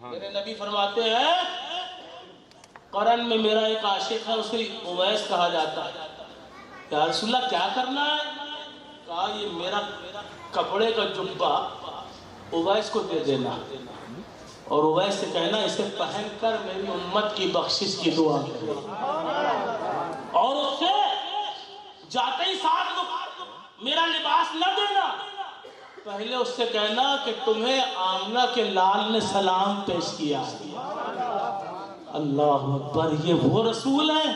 میرے نبی فرماتے ہیں قرن میں میرا ایک عاشق ہے، اسے اویس کہا جاتا ہے۔ یا رسول اللہ کیا کرنا ہے؟ کہا یہ میرا کپڑے کا جبہ اویس کو دے دینا، اور اویس سے کہنا اسے پہن کر میری امت کی بخشش کی دعا کرے، اور اس سے جاتے ہی ساتھ میرا لباس نہ دینا، پہلے اس سے کہنا کہ تمہیں آمنہ کے لال نے سلام پیش کیا۔ اللہ اکبر، یہ وہ رسول ہیں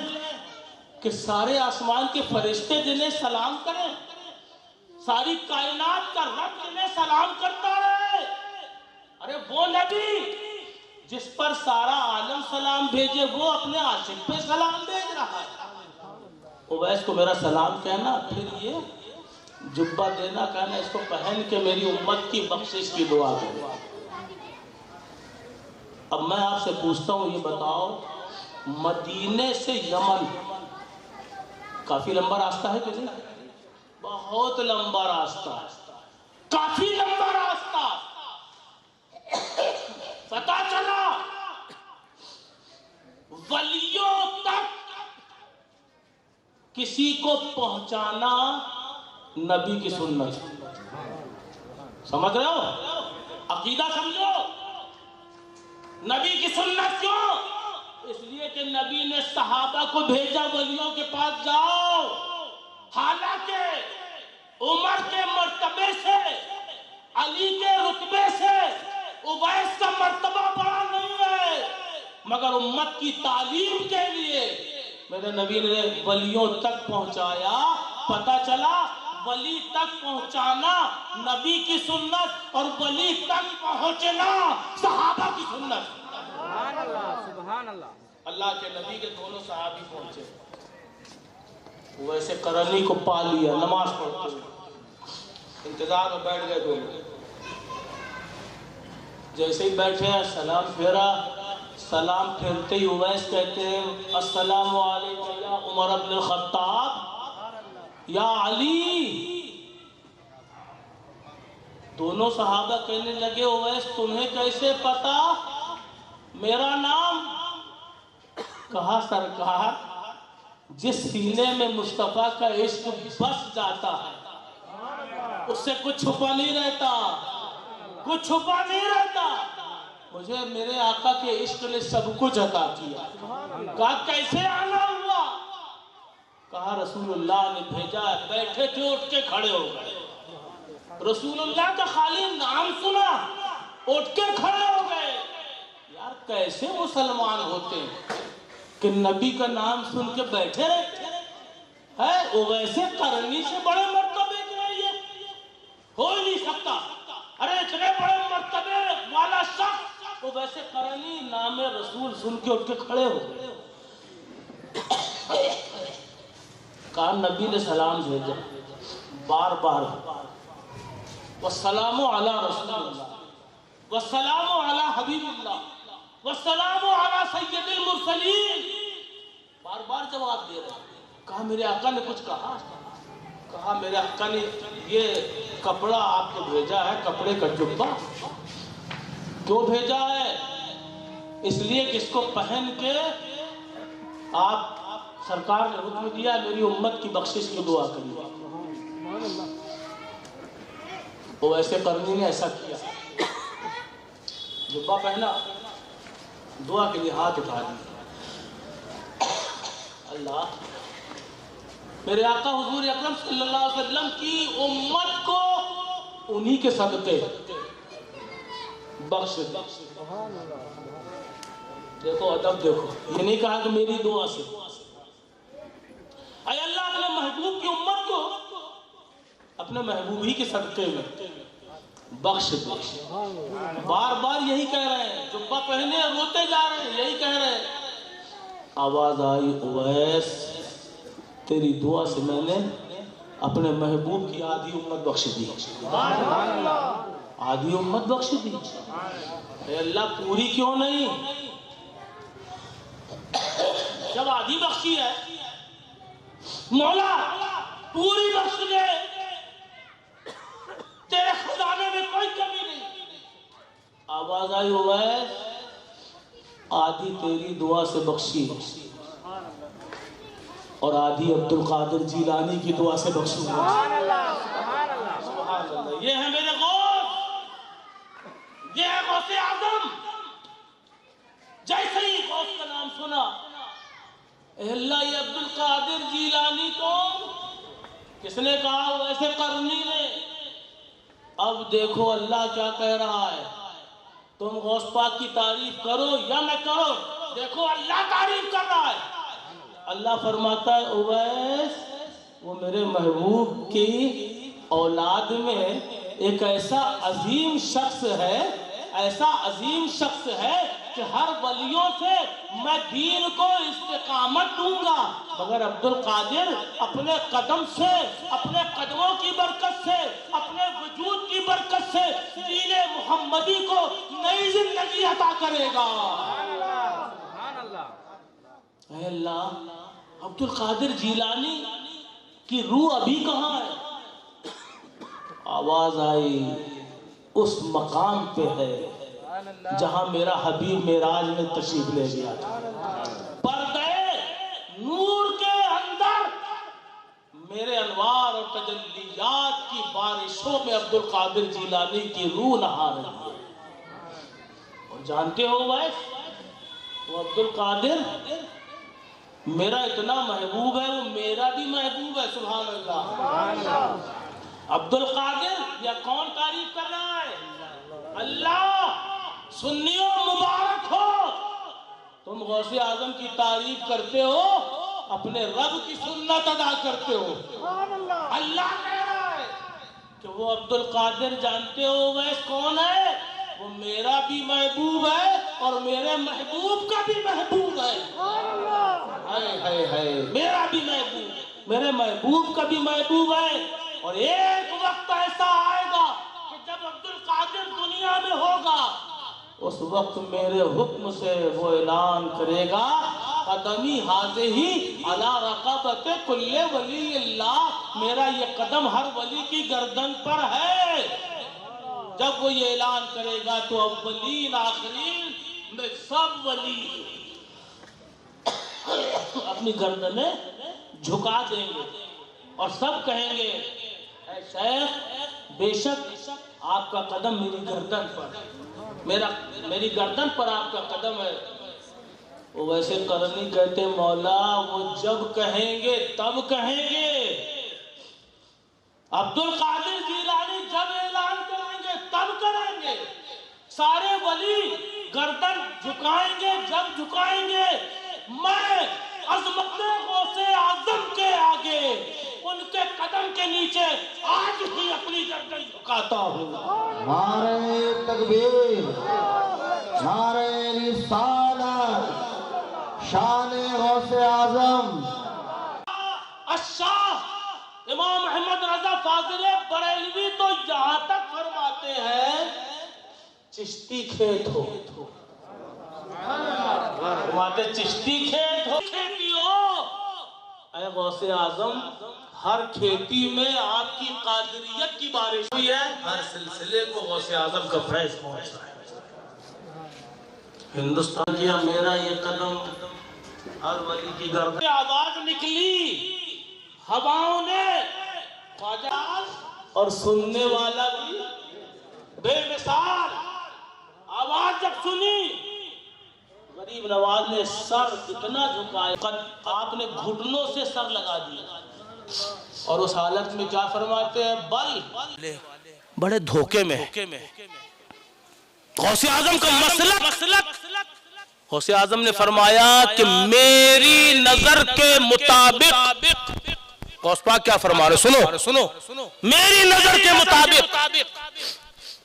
کہ سارے آسمان کے فرشتے جنہیں سلام کریں، ساری کائنات کا رب جنہیں سلام کرتا ہے۔ ارے وہ نبی جس پر سارا عالم سلام بھیجے، وہ اپنے عاشق پہ سلام بھیج رہا ہے۔ اویس کو میرا سلام کہنا، پھر یہ جبہ دینا، کہنا اس کو پہن کے میری امت کی بخشش کی دعا کرو۔ اب میں آپ سے پوچھتا ہوں، یہ بتاؤ مدینے سے یمن کافی لمبا راستہ ہے کہ نہیں؟ بہت لمبا راستہ، کافی لمبا راستہ۔ پتا چلا ولیوں تک کسی کو پہنچانا نبی کی سنت، سمجھ رہے ہو؟ عقیدہ سمجھو، نبی کی سنت کیوں؟ اس لیے کہ نبی نے صحابہ کو بھیجا ولیوں کے پاس جاؤ، حالانکہ عمر کے مرتبے سے، علی کے رتبے سے اویس کا مرتبہ بڑا نہیں ہے، مگر امت کی تعلیم کے لیے میرے نبی نے ولیوں تک پہنچایا۔ پتہ چلا ولی تک پہنچانا نبی کی سنت اور ولی تک پہنچنا صحابہ کی سنت۔ سبحان اللہ، سبحان اللہ۔ اللہ کے نبی کے دونوں صحابی پہنچے، ویسے قرنی کو پا لیا، نماز پڑھتے ہوئے انتظار میں بیٹھ گئے دونوں. جیسے ہی بیٹھے سلام پھیرا, سلام پھیرتے ہی اویس کہتے ہیں السلام علیکم یا عمر بن الخطاب یا علی. دونوں صحابہ کہنے لگے اویس تمہیں کیسے پتا میرا نام؟ کہا سرکار جس سینے میں مصطفیٰ کا عشق بس جاتا ہے اس سے کچھ چھپا نہیں رہتا, کچھ چھپا نہیں رہتا. مجھے میرے آقا کے عشق نے سب کچھ عطا کیا. کہا کیسے آنا ہوا؟ کہا رسول اللہ نے بھیجا ہے. بیٹھے تھے اٹھ کے کھڑے ہو گئے. رسول اللہ کا خالی نام سنا اٹھ کے کھڑے ہو گئے. یار کیسے مسلمان ہوتے ہیں کہ نبی کا نام سن کے بیٹھے رہتے ہیں؟ وہ ویسے کرنی سے بڑے مرتبے کے لیے ہو ہی نہیں سکتا. ارے اتنے بڑے مرتبے والا شخص وہ ویسے کرنی نام رسول سن کے اٹھ کے کھڑے ہو گئے. کہا نبی نے سلام بھیجا بار بار والسلام علی رسول اللہ والسلام علی حبیب اللہ والسلام علی سید المرسلین. بار بار جواب دے رہے. کہا میرے آقا نے کچھ کہا؟ کہا میرے آقا نے یہ کپڑا آپ کو بھیجا ہے, کپڑے کا جبہ. کیوں بھیجا ہے؟ اس لیے کہ اس کو پہن کے آپ سرکار نے حکم دیا میری امت کی بخشش کی دعا کریے. وہ ایسے کرنی نے ایسا کیا, جبہ پہنا, دعا کے لیے ہاتھ اٹھا دیا. اللہ میرے آقا حضور اکرم صلی اللہ علیہ وسلم کی امت کو انہی کے صدقے بخش دے. دیکھو ادب دیکھو, یہ نہیں کہا کہ میری دعا سے. اے اللہ اپنے محبوب کی امت کو اپنے محبوب ہی کے صدقے میں بخش دے. بار بار یہی کہہ رہے ہیں, جبہ پہنے روتے جا رہے ہیں, یہی کہہ رہے ہیں. آواز آئی اویس تیری دعا سے میں نے اپنے محبوب کی آدھی امت بخش دی. آدھی امت بخش دی. اے اللہ پوری کیوں نہیں؟ جب آدھی بخشی ہے مولا پوری بخش دے, تیرے خزانے میں کوئی کمی نہیں. آواز آئی اویس آدھی تیری دعا سے بخشی اور آدھی عبد القادر جیلانی کی دعا سے بخشوں گا. سبحان اللہ. یہ ہے میرے غوث, یہ ہے غوث اعظم. جیسے ہی غوث کا نام سنا, اے اللہ یہ عبد القادر جیلانی کون؟ کس نے کہا؟ ویسے کرنی نے. اب دیکھو اللہ کیا کہہ رہا ہے, تم غوث پاک کی تعریف کرو یا نہ کرو, دیکھو اللہ تعریف کر رہا ہے. اللہ فرماتا ہے اویس وہ میرے محبوب کی اولاد میں ایک ایسا عظیم شخص ہے, ایسا عظیم شخص ہے کہ ہر ولیوں سے میں دین کو استقامت دوں گا, مگر عبد القادر اپنے قدم سے, اپنے قدموں کی برکت سے, اپنے وجود کی برکت سے دین محمدی کو نئی زندگی عطا کرے گا. اے اللہ عبد القادر جیلانی کی روح ابھی کہاں ہے؟ آواز آئی اس مقام پہ ہے جہاں میرا حبیب معراج میں تشریف لے گیا تھا. پردے نور کے اندر میرے انوار اور تجلیات کی بارشوں میں عبد القادر جیلانی کی روح نہا رہی ہے. اور جانتے ہو ویس وہ عبد القادر میرا اتنا محبوب ہے, وہ میرا بھی محبوب ہے. سبحان اللہ. عبد القادر یا کون تعریف کر رہا ہے؟ اللہ. سنیوں مبارک ہو, تم غوث اعظم کی تعریف کرتے ہو, اپنے رب کی سنت ادا کرتے ہو. اللہ کہہ رہا ہے کہ وہ عبد القادر جانتے ہو ویس کون ہے؟ وہ میرا بھی محبوب ہے اور میرے محبوب کا بھی محبوب ہے. ہائے ہائے ہائے, میرا بھی محبوب, میرے محبوب کا بھی محبوب ہے اور ایک وقت ایسا آئے گا کہ جب عبد القادر دنیا میں ہوگا، اس وقت میرے حکم سے وہ اعلان کرے گا قدمی حاضی علی رقبت کل ولی اللہ، میرا یہ قدم ہر ولی کی گردن پر ہے۔ جب وہ یہ اعلان کرے گا تو اولین آخرین میں سب ولی اپنی گردنیں جھکا دیں گے اور سب کہیں گے اے شیخ بے شک آپ کا قدم میری گردن پر، میری گردن پر آپ کا قدم ہے۔ وہ ویسے کرنی کہتے مولا وہ جب کہیں گے تب کہیں گے، عبد القادر جیلانی جب اعلان کریں گے تب کریں گے، سارے ولی گردن جھکائیں گے جب جھکائیں گے۔ میں عظمت غوث اعظم کے آگے ان کے قدم کے نیچے آج بھی اپنی گردن جھکاتا ہوں۔ نعرہ تکبیر، نعرہ رسالت، شان غوث اعظم۔ الشاہ امام احمد رضا فاضل بریلوی تو یہاں تک فرماتے ہیں چشتی کھیت ہو، فرماتے چشتی کھیت ہو، کھیتی ہو۔ اے غوث اعظم ہر کھیتی میں آپ کی قادریت کی بارش ہوئی ہے، ہر سلسلے کو غوث اعظم کا فیض پہنچا ہے۔ ہندوستان کیا میرا یہ قدم ہر ولی کی گردن، آواز نکلی ہواؤں نے، اور سننے والا بھی بے مثال آواز جب سنی، غریب نواز نے سر اتنا جھکایا، آپ نے گھٹنوں سے سر لگا دیا، اور اس حالت میں کیا فرماتے ہیں بل بڑے دھوکے میں غوث اعظم کا مسلک، غوث اعظم نے فرمایا کہ میری نظر کے مطابق، غوث پاک کیا فرما رہے سنو، میری نظر کے مطابق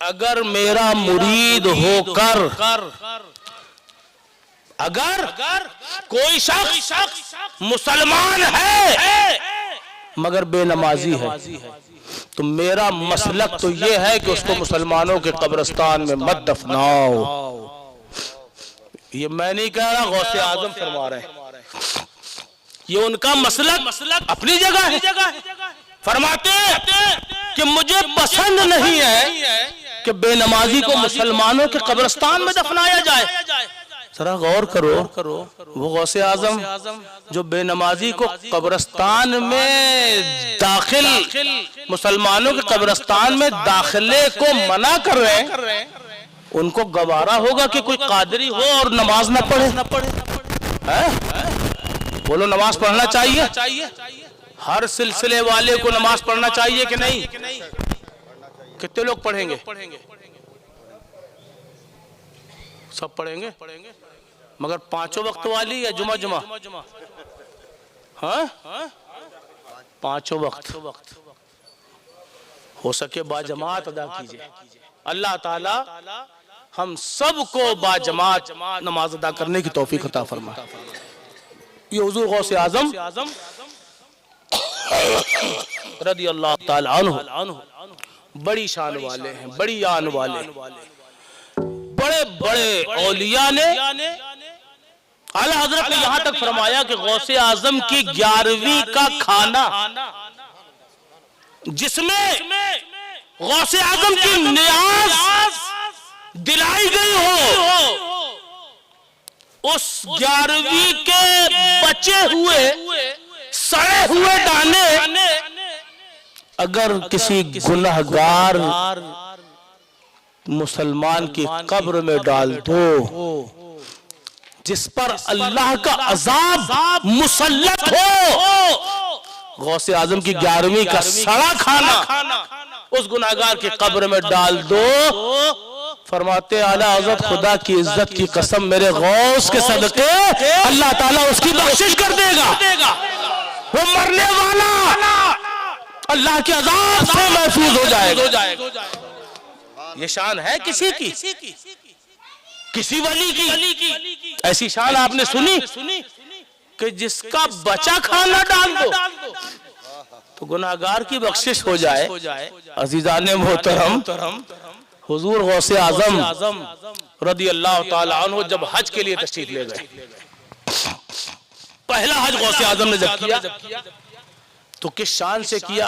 اگر میرا مرید ہو کر اگر کوئی شخص مسلمان ہے مگر بے نمازی ہے تو میرا مسلک تو یہ ہے کہ اس کو مسلمانوں کے قبرستان میں مت دفناؤ۔ یہ میں نہیں کہہ رہا، غوث اعظم فرما رہے ہیں، یہ ان کا مسلک اپنی جگہ ہے۔ فرماتے ہیں کہ مجھے پسند نہیں ہے کہ بے نمازی کو مسلمانوں کے قبرستان میں دفنایا جائے۔ ذرا غور کرو، وہ غوث اعظم جو بے نمازی کو قبرستان میں داخل، مسلمانوں کے قبرستان میں داخلے کو منع کر رہے ہیں، ان کو گوارا ہوگا کہ کوئی قادری ہو اور نماز نہ پڑھے؟ بولو نماز پڑھنا چاہیے؟ ہر سلسلے والے کو نماز پڑھنا چاہیے کہ نہیں؟ کتنے لوگ پڑھیں گے؟ سب پڑھیں گے، مگر پانچوں وقت والی یا جمعہ؟ ہاں پانچوں وقت ہو سکے باجماعت ادا کیجئے۔ اللہ تعالی ہم سب کو باجماعت نماز ادا کرنے کی توفیق عطا فرمائے۔ یہ حضور غوث اعظم رضی اللہ تعالی عنہ بڑی شان والے ہیں، بڑی آن والے ہیں، بڑے بڑے اولیاء نے اعلی حضرت نے یہاں تک فرمایا کہ غوث اعظم کی 11ویں کا کھانا جس میں غوث اعظم کی نیاز دلائی گئی ہو، اس 11ویں کے بچے ہوئے سڑے ہوئے دانے اگر کسی گنہگار مسلمان کی قبر میں ڈال دو جس پر اللہ کا عذاب مسلط ہو، غوث اعظم کی 11ویں کا سڑا کھانا اس گنہگار کی قبر میں ڈال دو، فرماتے اعلی حضرت خدا کی عزت کی قسم میرے غوث کے صدقے اللہ تعالیٰ اس کی بخشش کر دے گا، وہ مرنے والا اللہ کے عذاب سے محفوظ ہو جائے گا۔ یہ شان ہے کسی کی، کسی ولی کی ایسی شان آپ نے سنی کہ جس کا بچہ کھانا ڈال دو؟ تو گناہگار کی بخشش ہو جائے. عزیزان محترم، حضور غوث اعظم رضی اللہ تعالی عنہ جب حج کے لیے تشریف لے گئے، پہلا حج غوث اعظم نے جب کیا تو کس شان سے کیا؟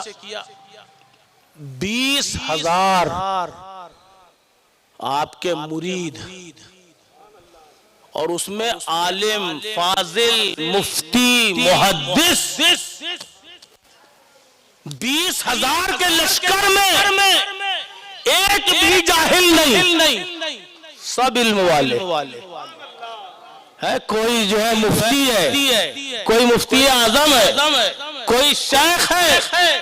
20,000 آپ کے مرید، اور اس میں عالم، فاضل، مفتی، محدث، 20,000 کے لشکر میں ایک بھی جاہل نہیں، سب علم والے ہے. کوئی جو ہے مفتی ہے، کوئی مفتی اعظم ہے، کوئی شیخ ہے،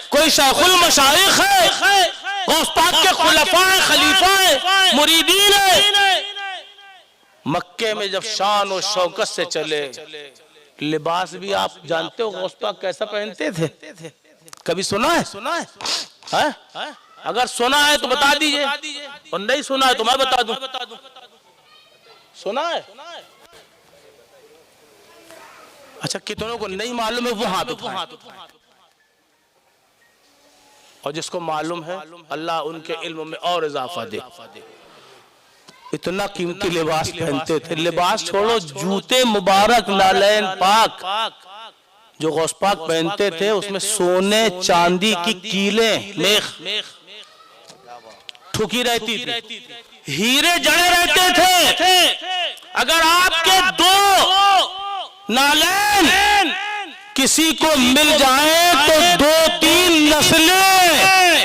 کوئی شیخ المشائخ ہے، غوث پاک کے خلفاء، خلیفہ، مریدین ہیں. مکے میں جب شان و شوکت سے چلے، لباس بھی آپ جانتے ہو غوث پاک کیسا پہنتے تھے؟ کبھی سنا ہے؟ اگر سنا ہے تو بتا دیجئے، اور نہیں سنا ہے تو میں بتا دوں. سنا ہے؟ اچھا، کتنوں کو نہیں معلوم ہے وہ ہاتھ اٹھائیں، اور جس کو معلوم ہے اللہ ان کے علم میں اور اضافہ دے. اتنا قیمتی لباس پہنتے تھے. لباس چھوڑو، جوتے مبارک، نالین پاک جو غوث پاک پہنتے تھے اس میں سونے چاندی کی کیلیں، میخ ٹھکی رہتی تھی، ہیرے جڑے رہتے تھے. اگر آپ کے 2 نالین کسی کو مل جائیں تو 2-3 نسلیں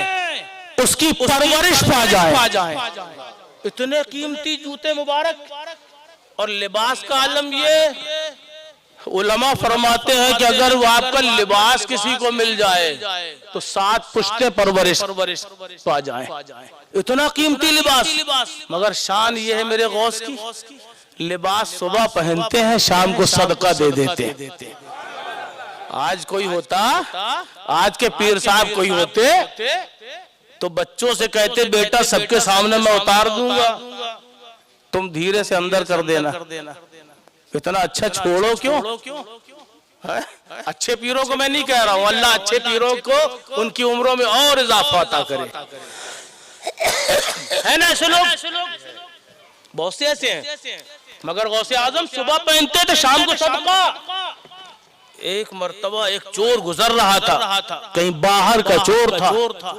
اس کی پرورش پا جائیں. اتنے قیمتی جوتے مبارک. اور لباس کا عالم یہ، علماء فرماتے ہیں کہ اگر وہ آپ کا لباس کسی کو مل جائے تو 7 پشتے پرورش پا جائیں. اتنا قیمتی لباس. مگر شان یہ ہے میرے غوث کی، لباس صبح پہنتے ہیں، شام کو صدقہ دے دیتے ہیں. آج کوئی ہوتا، آج کے پیر صاحب کوئی ہوتے تو بچوں سے کہتے بیٹا سب کے سامنے میں اتار دوں گا، تم دھیرے سے اندر کر دینا. اتنا اچھا چھوڑو کیوں؟ اچھے پیروں کو میں نہیں کہہ رہا ہوں، اللہ اچھے پیروں کو ان کی عمروں میں اور اضافہ عطا کرے. ہے نا ایسے لوگ؟ بہت سے ایسے ہیں. مگر غوث اعظم صبح پہنتے تھے، شام کو صدقہ. ایک مرتبہ ایک چور گزر رہا تھا، کہیں باہر کا چور تھا.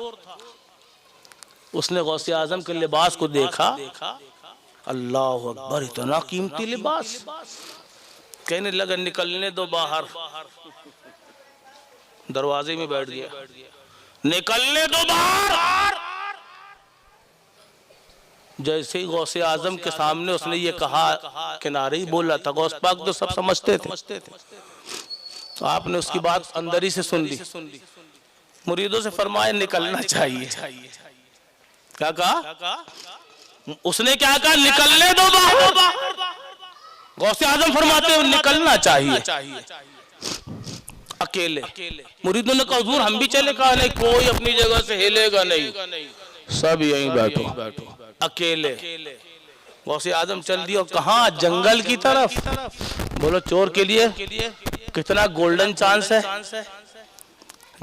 اس نے غوث اعظم کے لباس کو دیکھا، اللہ اکبر، اتنا قیمتی لباس. کہنے لگا نکلنے دو باہر. دروازے میں بیٹھ گیا، نکلنے دو باہر. جیسے ہی غوث اعظم کے سامنے اس نے یہ کہا، کنارے ہی بولا تھا، غوث پاک تو سب سمجھتے تھے. تو آپ نے اس کی بات اندر ہی سے سن لی. مریدوں سے فرمایا نکلنا چاہیے. کیا کہا؟ اس نے کیا کہا؟ نکلنے دو باہر. غوث اعظم فرماتے ہیں نکلنا چاہیے اکیلے. مریدوں نے کہا حضور ہم بھی چلے. کہا نہیں، کوئی اپنی جگہ سے ہلے گا نہیں، سب یہیں بیٹھو اکیلے. غوث اعظم چل دی. اور کہاں؟ جنگل کی طرف. بولو چور کے لیے کتنا گولڈن چانس ہے.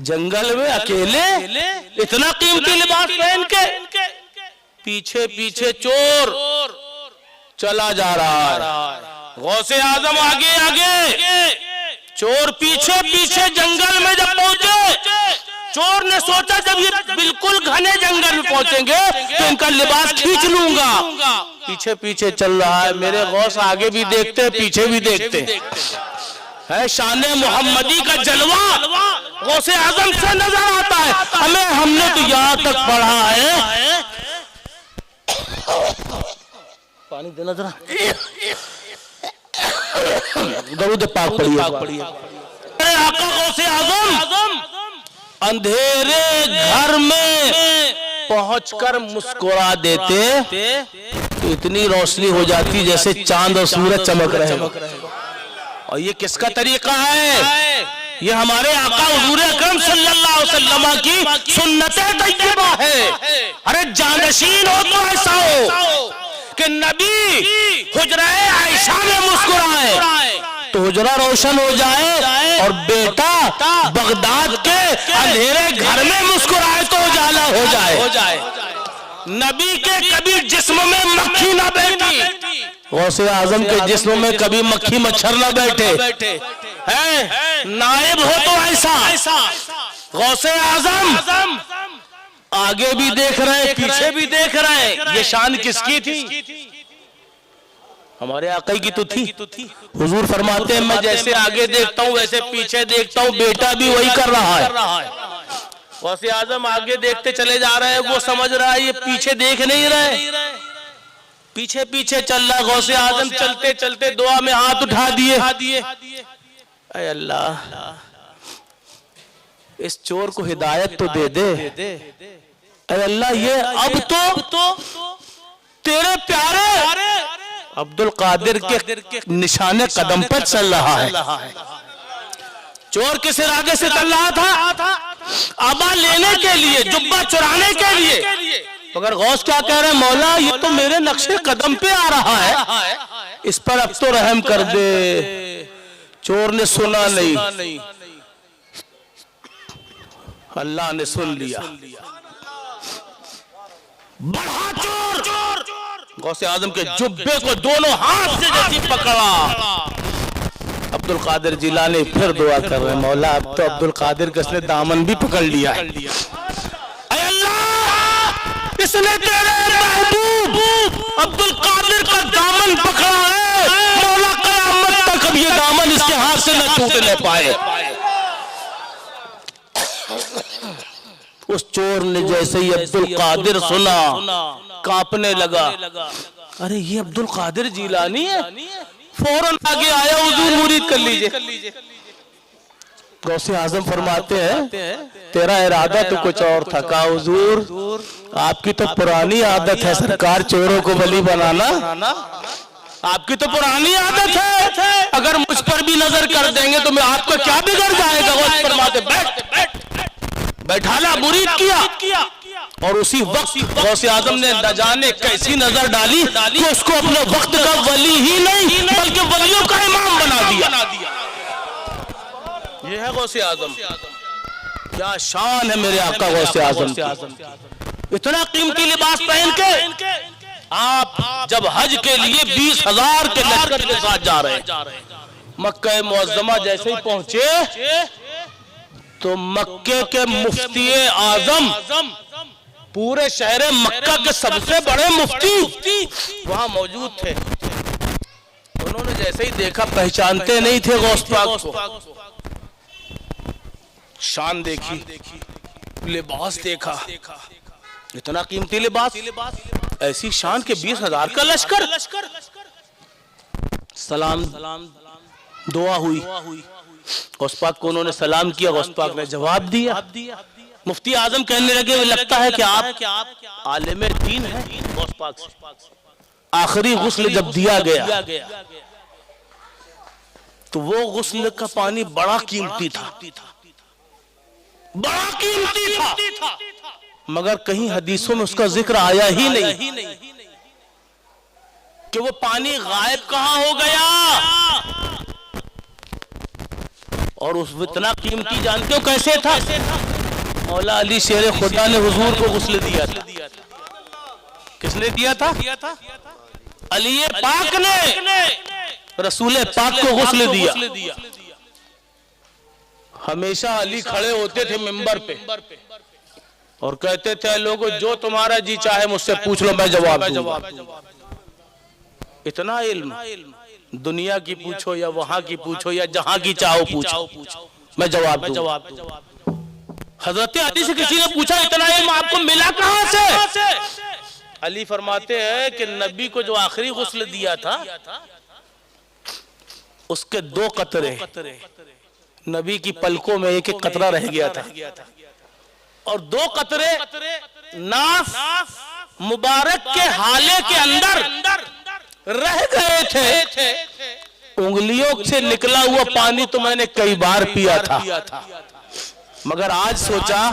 جنگل میں اکیلے، اتنا قیمتی لباس پہن کے. پیچھے پیچھے چور چلا جا رہا ہے، غوث اعظم آگے آگے، چور پیچھے پیچھے. جنگل میں جب پہنچے، چور نے سوچا جب یہ بالکل گھنے جنگل میں پہنچیں گے تو ان کا لباس کھینچ لوں گا. پیچھے پیچھے چل رہا ہے. میرے غوث آگے بھی دیکھتے پیچھے بھی دیکھتے. ہے شان محمدی کا جلوہ غوث اعظم سے نظر آتا ہے. ہم نے تو یہاں تک پڑھا ہے. پانی دینا ذرا. درود پاک پڑھیے. آقا غوث اعظم اندھیرے گھر میں پہنچ کر مسکرا دیتے تو اتنی روشنی ہو جاتی جیسے چاند اور سورج چمک رہے ہیں. اور یہ کس کا طریقہ ہے؟ یہ ہمارے آقا حضور اکرم صلی اللہ علیہ وسلم کی سنت طیبہ ہے. ارے جانشین ہو تو ایسا ہو کہ نبی حجرہ عائشہ میں مسکرائے، تو حجرہ روشن ہو جائے اور بیٹا بغداد کے اندھیرے گھر میں مسکرائے تو اجالا ہو جائے. نبی کے کبھی جسم میں مکھی نہ بیٹھی, غوث اعظم کے جسم میں کبھی مکھی مچھر نہ بیٹھے. نائب ہو تو ایسا. غوث اعظم آگے بھی دیکھ رہے پیچھے بھی دیکھ رہے. یہ شان کس کی تھی؟ ہمارے آقا کی تو تھی. حضور فرماتے ہیں میں جیسے آگے دیکھتا ہوں ویسے پیچھے دیکھتا ہوں, بیٹا بھی وہی کر رہا ہے. غوث اعظم آگے دیکھتے چلے جا رہے ہیں, وہ سمجھ رہا ہے یہ پیچھے دیکھ نہیں رہے, پیچھے پیچھے چل رہا. غوث اعظم چلتے چلتے دعا میں ہاتھ اٹھا دیے, اے اللہ اس چور کو ہدایت تو دے دے. اے اللہ یہ اب تو تیرے پیارے عبد القادر کے نشان قدم پر چل رہا ہے. چور کس ارادے سے چل رہا تھا؟ آبا لینے کے لیے, جبہ چرانے کے لیے. مگر غوث کیا کہہ رہے ہیں, مولا یہ تو میرے نقش قدم پہ آ رہا ہے, اس پر اب تو رحم کر دے. چور نے سنا نہیں, اللہ نے سن لیا. بڑھا چور غوث اعظم کے جبے کو دونوں ہاتھ سے جیسی پکڑا. عبد القادر جیلانی پھر دعا کر رہے ہیں, مولا اب تو عبد القادر کس نے دامن بھی پکڑ لیا ہے. اے اللہ اس نے تیرے محبوب عبد القادر کا دامن پکڑا ہے, مولا قیامت تک اب یہ دامن اس کے ہاتھ سے نہ ٹوٹنے پائے. اس چور نے جیسے ہی عبد القادر سنا کانپنے لگا. ارے یہ عبد القادر جیلانی ہے, فوراً آگے آیا, حضور مرید کر لیجئے. غوث اعظم فرماتے ہیں تیرا ارادہ تو کچھ اور تھا. کہا حضور آپ کی تو پرانی عادت ہے سرکار چوروں کو ولی بنانا, آپ کی تو پرانی عادت ہے, اگر مجھ پر بھی نظر کر دیں گے تو میں آپ کو کیا بگڑ جائے گا. غوث فرماتے بیٹھانا مرید کیا, اور اسی وقت غوث اعظم نے نہ جانے کیسی نظر ڈالی کہ اس کو اپنے وقت کا ولی ہی نہیں بلکہ ولیوں کا امام بنا دیا. یہ ہے غوث اعظم. کیا شان ہے میرے آقا غوث اعظم کی. اتنا قیمتی لباس پہن کے آپ جب حج کے لیے 20,000 کے لشکر کے ساتھ جا رہے ہیں, مکہ معظمہ جیسے ہی پہنچے تو مکے کے مفتی اعظم, پورے شہر مکہ کے سب سے بڑے مفتی وہاں موجود تھے. انہوں نے جیسے ہی دیکھا پہچانتے نہیں تھے غوث پاک کو. شان دیکھی, لباس دیکھا, اتنا قیمتی لباس, ایسی شان کے 20,000 کا لشکر. سلام دعا ہوئی, غوث پاک کو انہوں نے سلام کیا, غوث پاک نے جواب دیا. مفتی اعظم کہنے لگے لگتا ہے کہ آپ عالم دین ہیں. غوث پاک سے آخری غسل جب دیا گیا تو وہ غسل کا پانی بڑا قیمتی تھا, بڑا قیمتی تھا, مگر کہیں حدیثوں میں اس کا ذکر آیا ہی نہیں کہ وہ پانی غائب کہاں ہو گیا. اور اس اتنا قیمتی جانتے ہو کیسے تھا؟ مولا علی شیر خدا نے حضور کو غسل دیا تھا. کس نے دیا تھا؟ علی پاک نے رسول پاک کو غسل دیا. ہمیشہ علی کھڑے ہوتے تھے منبر پہ اور کہتے تھے لوگو جو تمہارا جی چاہے مجھ سے پوچھ لو میں جواب دوں گا. اتنا علم, دنیا کی پوچھو یا وہاں کی پوچھو یا جہاں کی چاہو پوچھو, میں جواب دوں. حضرت علی سے کسی نے پوچھا اتنا علم آپ کو ملا کہاں سے؟ علی فرماتے ہیں کہ نبی کو جو آخری غسل دیا تھا اس کے 2 قطرے نبی کی پلکوں میں ایک ایک قطرہ رہ گیا تھا, اور 2 قطرے ناف مبارک کے حالے کے اندر رہ گئے تھے. انگلیوں سے نکلا ہوا پانی تو میں نے کئی بار پیا تھا, مگر آج سوچا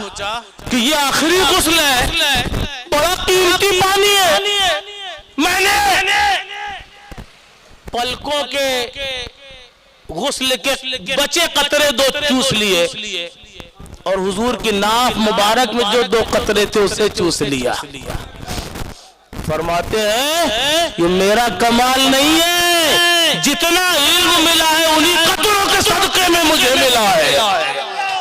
کہ یہ آخری غسل ہے, بڑا قیمتی پانی ہے. میں نے پلکوں کے غسل کے بچے قطرے 2 چوس لیے اور حضور کی ناف مبارک میں جو 2 قطرے تھے اسے چوس لیا. فرماتے ہیں یہ میرا کمال نہیں ہے, جتنا علم ملا ہے انہی قطروں کے صدقے میں مجھے ملا ہے.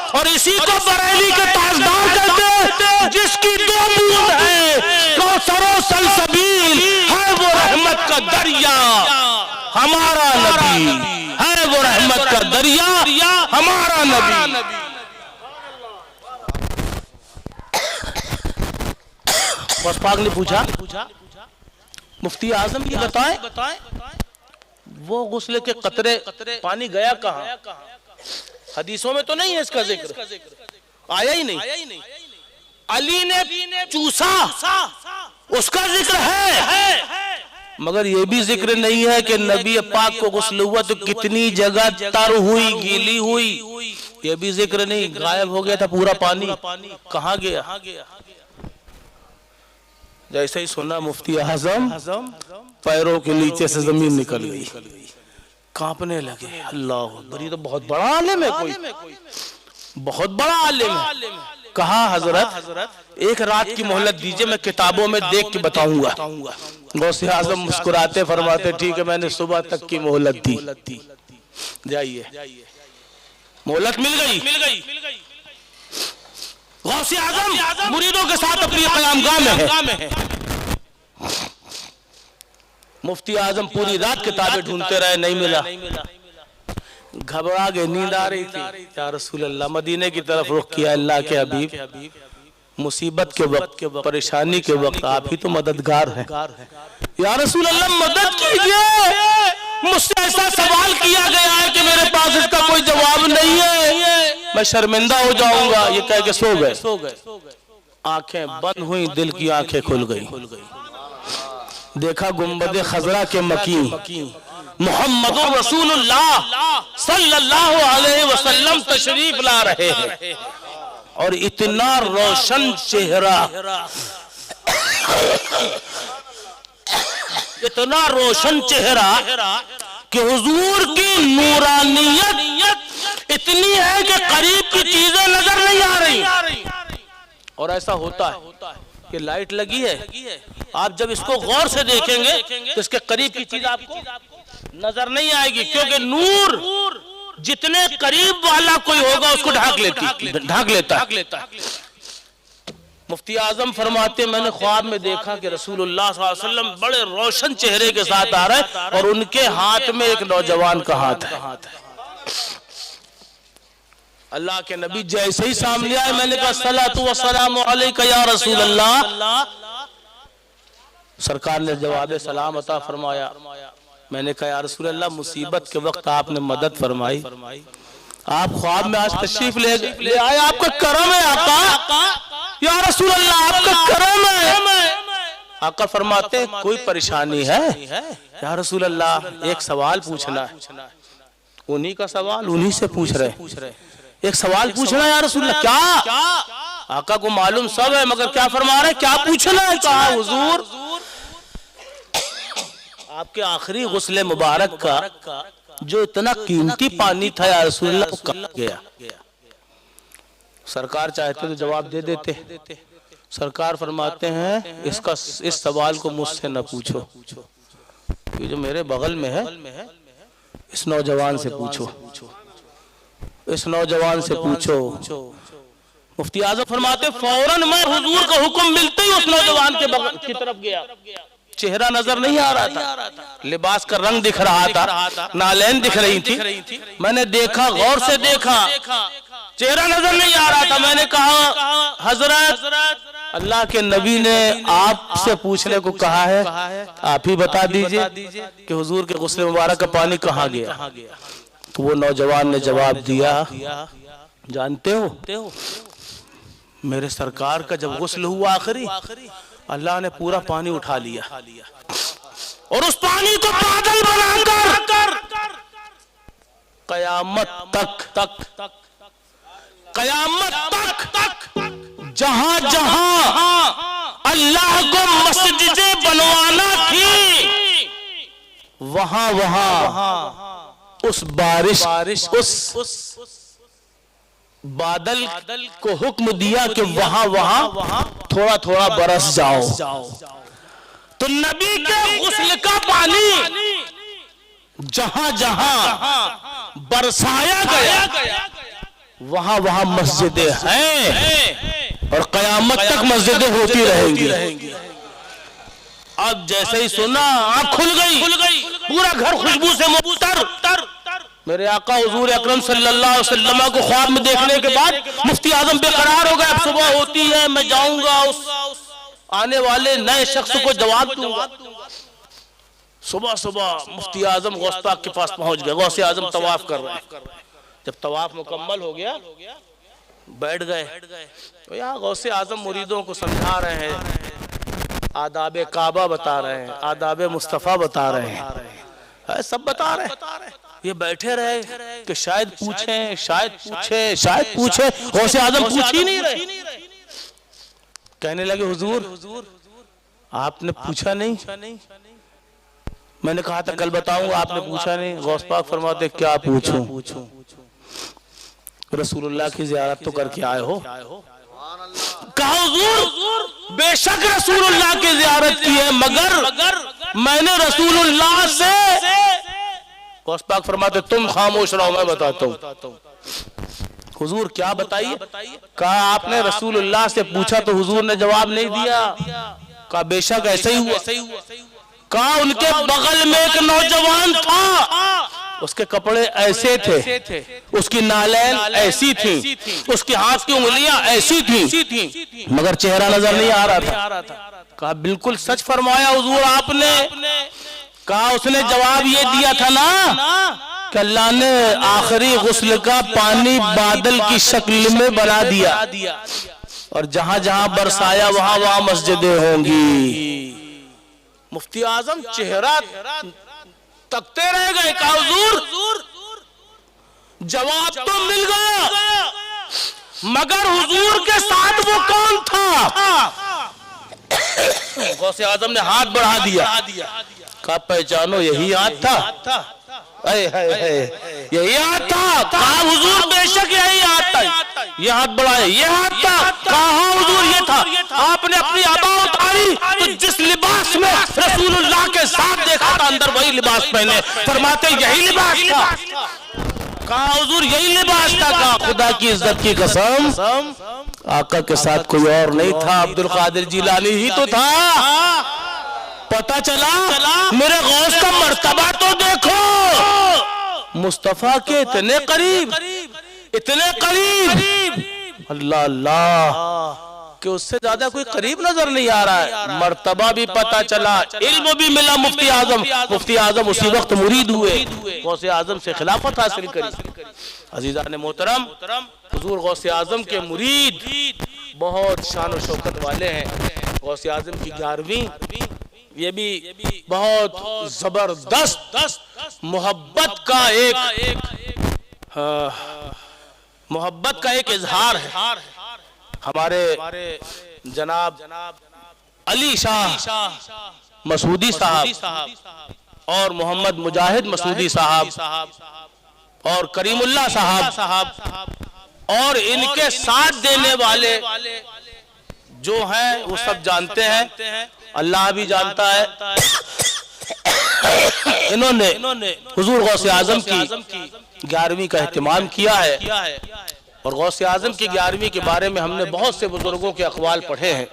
اور اسی کو بریلی کے تاجدار کہتے ہیں, جس کی 2 بوند ہے کوثر و سلسبیل, ہے وہ رحمت کا دریا ہمارا نبی, ہے وہ رحمت کا دریا ہمارا نبی. غوث پاک نے پوچھا مفتی اعظم یہ بتائیں وہ غسل کے قطرے پانی گیا کہاں؟ حدیثوں میں تو نہیں ہے اس کا ذکر, آیا ہی نہیں. علی نے چوسا اس کا ذکر ہے, مگر یہ بھی ذکر نہیں ہے کہ نبی پاک کو غسل ہوا تو کتنی جگہ تر ہوئی, گیلی ہوئی, یہ بھی ذکر نہیں. غائب ہو گیا تھا پورا پانی, کہاں گیا؟ جیسے ہی سنا مفتی اعظم پیروں کے نیچے سے زمین نکل گئی, کانپنے لگے. اللہ اکبر, یہ تو بہت بڑا عالم ہے, کوئی بہت بڑا عالم ہے. کہا حضرت ایک رات کی مہلت دیجئے, میں کتابوں میں دیکھ کے بتاؤں گا. غوث اعظم مسکراتے فرماتے ٹھیک ہے, میں نے صبح تک کی مہلت دی, جائیے. مہلت مل گئی. غوث اعظم مریدوں کے ساتھ اپنی قیامگاہ میں ہے. مفتی اعظم پوری رات کتابیں ڈھونڈتے رہے, نہیں ملا. گھبرا گئے, نیند آ رہی تھی. یا رسول اللہ, مدینے کی طرف رخ کیا. اللہ کے حبیب, مصیبت کے وقت, پریشانی کے وقت آپ ہی تو مددگار ہیں. یا رسول اللہ مدد کیجئے, مجھ سے ایسا سوال کیا گیا ہے کہ میرے پاس اس کا کوئی جواب نہیں ہے, میں شرمندہ ہو جاؤں گا. یہ کہہ کے سو گئے. آنکھیں بند ہوئیں, دل کی آنکھیں کھل گئی. دیکھا گنبد خضرا کے مکین محمد رسول اللہ صلی اللہ علیہ وسلم تشریف لا رہے ہیں, اور اتنا روشن چہرہ, اتنا روشن چہرہ کہ حضور کی نورانیت اتنی ہے کہ قریب کی چیزیں نظر نہیں آ رہی. اور ایسا ہوتا ہے کہ لائٹ لگی ہے, آپ جب اس کو غور سے دیکھیں گے تو اس کے قریب کی چیز آپ کو نظر نہیں آئے گی, کیونکہ نور جتنے قریب والا کوئی ہوگا اس کو ڈھانک لیتا ہے. مفتی اعظم فرماتے میں نے خواب میں دیکھا کہ رسول اللہ صلی اللہ علیہ وسلم بڑے روشن چہرے کے ساتھ آ رہے اور ان کے ہاتھ میں ایک نوجوان کا ہاتھ ہے. اللہ کے نبی جیسے ہی سامنے آئے, میں نے کہا الصلاۃ والسلام علیک یا رسول اللہ. سرکار نے جواب سلام عطا فرمایا. میں نے کہا یا رسول اللہ مصیبت کے وقت آپ نے مدد فرمائی, آپ خواب میں آج تشریف لے آئے, آپ کا کرم ہے آقا. یا رسول اللہ آپ کا کرم ہے. آقا فرماتے کوئی پریشانی ہے؟ یا رسول اللہ ایک سوال پوچھنا ہے. انہی کا سوال انہی سے پوچھ رہے. ایک سوال پوچھنا ہے یا رسول اللہ. کیا؟ آقا کو معلوم سب ہے, مگر کیا فرما رہے, کیا پوچھنا ہے؟ کہا حضور آپ کے آخری غسل مبارک کا جو اتنا قیمتی پانی تھا یا رسول اللہ وہ کہاں گیا؟ سرکار چاہتے تو جواب دے دیتے. سرکار فرماتے ہیں اس سوال کو مجھ سے نہ پوچھو, یہ جو میرے بغل میں ہے اس نوجوان سے پوچھو, اس نوجوان سے پوچھو. مفتی اعظم فرماتے فوراً میں حضور کا حکم ملتے ہی اس نوجوان کے بغل کی طرف گیا. چہرہ نظر نہیں آ رہا تھا, لباس کا رنگ دکھ رہا تھا, نالین دکھ رہی تھی. میں نے دیکھا, غور سے دیکھا, چہرہ نظر نہیں آ رہا تھا. میں نے کہا حضرت اللہ کے نبی نے آپ سے پوچھنے کو کہا ہے, آپ ہی بتا دیجئے کہ حضور کے غسل مبارک کا پانی کہاں گیا. تو وہ نوجوان نے جواب دیا جانتے ہو میرے سرکار کا جب غسل ہوا آخری, اللہ نے پورا پانی اٹھا لیا اور اس پانی کو بادل بنا کر قیامت تک جہاں جہاں اللہ کو مسجدیں بنوانا تھی وہاں اس بارش اس بادل کو حکم دیا کہ وہاں تھوڑا تھوڑا برس جاؤ، تو نبی کے غسل کا پانی جہاں جہاں برسایا گیا وہاں مسجدیں ہیں اور قیامت تک مسجدیں ہوتی رہیں گی۔ اب جیسے ہی سنا آنکھ کھل گئی، پورا گھر خوشبو سے مبتر۔ میرے آقا حضور اکرم صلی اللہ علیہ وسلم کو خواب میں دیکھنے کے بعد مفتی اعظم بے قرار ہو گئے، اب صبح ہوتی ہے، میں جاؤں گا اس آنے والے نئے شخص کو جواب دوں گا۔ صبح مفتی اعظم غوث پاک کے پاس پہنچ گئے، غوث اعظم طواف کر رہے ہیں۔ جب طواف مکمل ہو گیا بیٹھ گئے، تو یہاں غوث اعظم مریدوں کو سمجھا رہے ہیں، آداب کعبہ بتا رہے ہیں، آداب مصطفیٰ بتا رہے ہیں، سب بتا رہے ہیں۔ یہ بیٹھے رہے کہ شاید پوچھیں، غوث اعظم پوچھ ہی نہیں رہے۔ کہنے لگے حضور آپ نے پوچھا نہیں؟ میں نے کہا تھا کل بتاؤں گا، آپ نے پوچھا نہیں۔ غوث پاک فرماتے کیا پوچھوں؟ رسول اللہ کی زیارت تو کر کے آئے ہو۔ کہا حضور بے شک رسول اللہ کی زیارت کی ہے، مگر میں نے رسول اللہ سے۔ غوث پاک فرماتے تم خاموش رہو، میں بتاتا ہوں۔ حضور کیا بتائیے؟ کہا آپ نے رسول اللہ سے پوچھا تو حضور نے جواب نہیں دیا۔ کہا بے شک ایسا ہی ہوا۔ کہا ان کے بغل میں ایک نوجوان تھا، اس کے کپڑے ایسے تھے، اس کی نالین ایسی تھیں، اس کے ہاتھ کی انگلیاں ایسی تھیں، مگر چہرہ نظر نہیں آ رہا تھا۔ کہا بالکل سچ فرمایا حضور آپ نے۔ کہا اس نے جواب یہ دیا تھا نا کہ اللہ نے آخری غسل کا پانی بادل کی شکل میں بنا دیا، اور جہاں جہاں برسایا وہاں مسجدیں ہوں گی۔ مفتی اعظم چہرہ تکتے رہ گئے۔ کہا حضور جواب تو مل گیا، مگر حضور کے ساتھ وہ کون تھا؟ غوث اعظم نے ہاتھ بڑھا دیا۔ کہا پہچانو یہی ہاتھ تھا، یہی ہاتھ تھا۔ کہا حضور بے شک یہی ہاتھ تھا۔ یہ ہاتھ بڑھائے، یہ ہاتھ تھا۔ کہا ہاں حضور یہ تھا۔ آپ نے اپنی عبا اتاری تو جس لباس میں رسول اللہ کے ساتھ دیکھا تھا اندر وہی لباس پہنے۔ فرماتے یہی لباس تھا۔ کہا حضور یہی لباس تھا۔ کہا خدا کی عزت کی قسم آقا کے ساتھ کوئی اور نہیں تھا، عبد القادر جیلانی ہی تو تھا۔ پتہ چلا میرے غوث کا مرتبہ تو دیکھو، مصطفیٰ کے اتنے قریب، اللہ اللہ، کہ اس سے زیادہ کوئی قریب نظر نہیں آ رہا ہے۔ مرتبہ بھی پتہ چلا، علم بھی ملا مفتی اعظم۔ مفتی اعظم اسی وقت مرید ہوئے، غوث اعظم سے خلافت حاصل کری۔ عزیزان محترم، حضور غوث اعظم کے مرید بہت شان و شوکت والے ہیں۔ غوث اعظم کی 11ویں یہ بھی بہت زبردست محبت کا ایک اظہار ہے۔ ہمارے جناب علی شاہ مسعودی صاحب اور محمد مجاہد مسعودی صاحب اور کریم اللہ صاحب اور ان کے ساتھ دینے والے جو ہیں وہ سب جانتے ہیں، اللہ بھی جانتا ہے۔ انہوں نے حضور غوث اعظم کی 11ویں کا اہتمام کیا ہے، اور غوث اعظم کی 11ویں کے بارے میں ہم نے بہت سے بزرگوں کے اقوال پڑھے ہیں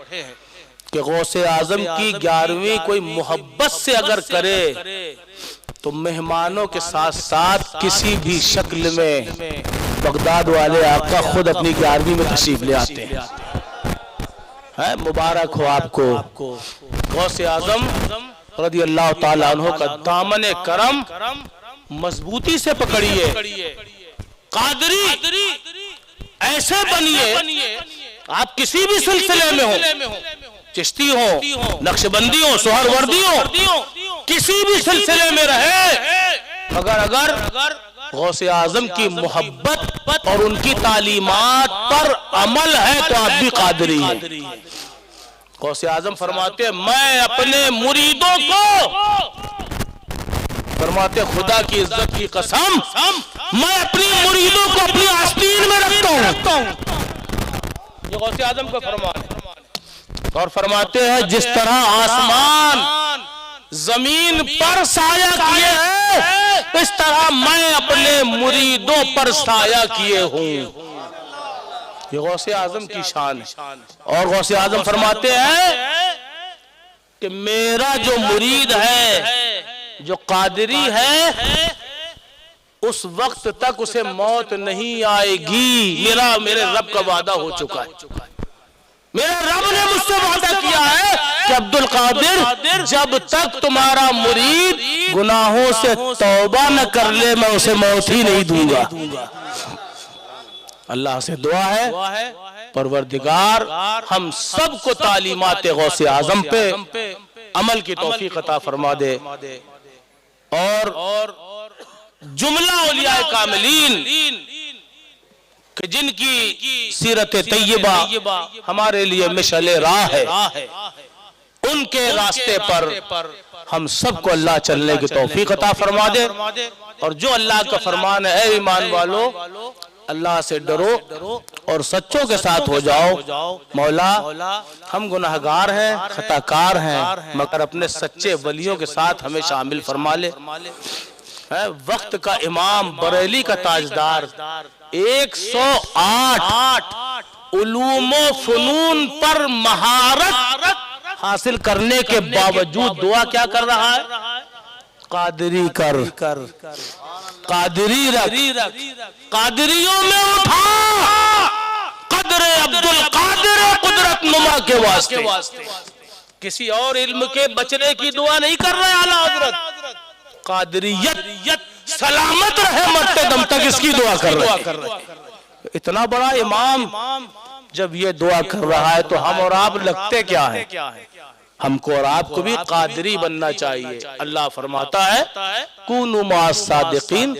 کہ غوث اعظم کی 11ویں کوئی محبت سے اگر کرے تو مہمانوں کے ساتھ ساتھ کسی بھی شکل میں بغداد والے آقا خود اپنی 11ویں میں تشریف لے آتے ہیں۔ مبارک ہو آپ کو۔ غوث اعظم رضی اللہ تعالیٰ عنہ کا دامن کرم مضبوطی سے پکڑیے، قادری ایسے بنیے، آپ کسی بھی سلسلے میں ہوں، چشتی ہوں، نقشبندی ہوں، سہروردی ہوں، کسی بھی سلسلے میں رہے، مگر اگر غوث اعظم کی محبت اور ان کی تعلیمات پر عمل ہے تو آپ بھی قادری ہیں۔ غوث اعظم فرماتے ہیں میں اپنے مریدوں کو فرماتے خدا کی عزت کی قسم میں اپنی مریدوں کو اپنی آستین میں رکھتا ہوں. یہ غوث اعظم کا فرمان ہے. اور فرماتے ہیں جس طرح آسمان زمین پر سایہ کیے ہیں اس طرح میں اپنے مریدوں پر سایہ کیے ہوں. یہ غوث اعظم کی شان ہے. اور غوث اعظم فرماتے ہیں کہ میرا جو مرید ہے جو قادری ہے اس وقت تک اسے موت نہیں آئے گی. میرے رب کا وعدہ ہو چکا ہے. میرے رب نے مجھ سے وعدہ کیا ہے کہ عبد القادر جب تک تمہارا مرید گناہوں سے توبہ نہ کر لے میں اسے موت ہی نہیں دوں گا. اللہ سے دعا ہے پروردگار ہم سب کو تعلیمات غوث اعظم پہ عمل کی توفیق عطا فرما دے. اور جملہ اولیاء کاملین کہ جن کی سیرت طیبہ ہمارے لیے مشعل راہ ہے ان کے راستے پر ہم سب کو اللہ چلنے کی توفیق عطا فرما دے. اور جو اللہ کا فرمان ہے اے ایمان والو اللہ سے ڈرو اور سچوں کے ساتھ ہو جاؤ. مولا ہم گناہگار ہیں خطاکار ہیں مگر اپنے سچے ولیوں کے ساتھ ہمیں شامل فرما لے. وقت کا امام بریلی کا تاجدار 108 علوم و فنون پر مہارت حاصل کرنے کے باوجود دعا کیا کر رہا ہے؟ قادری کر قادری رکھ قادریوں میں اٹھا قدر عبد القادر قدرت نما کے واسطے. کسی اور علم کے بچنے کی دعا نہیں کر رہے اعلیٰ حضرت. قادریت سلامت رہے مرتے دم تک اس کی دعا کر رہے. اتنا بڑا امام جب یہ دعا کر رہا ہے تو ہم اور آپ لگتے کیا ہیں؟ ہم کو اور آپ کو بھی قادری بننا چاہیے. اللہ فرماتا ہے کونوا مع الصادقین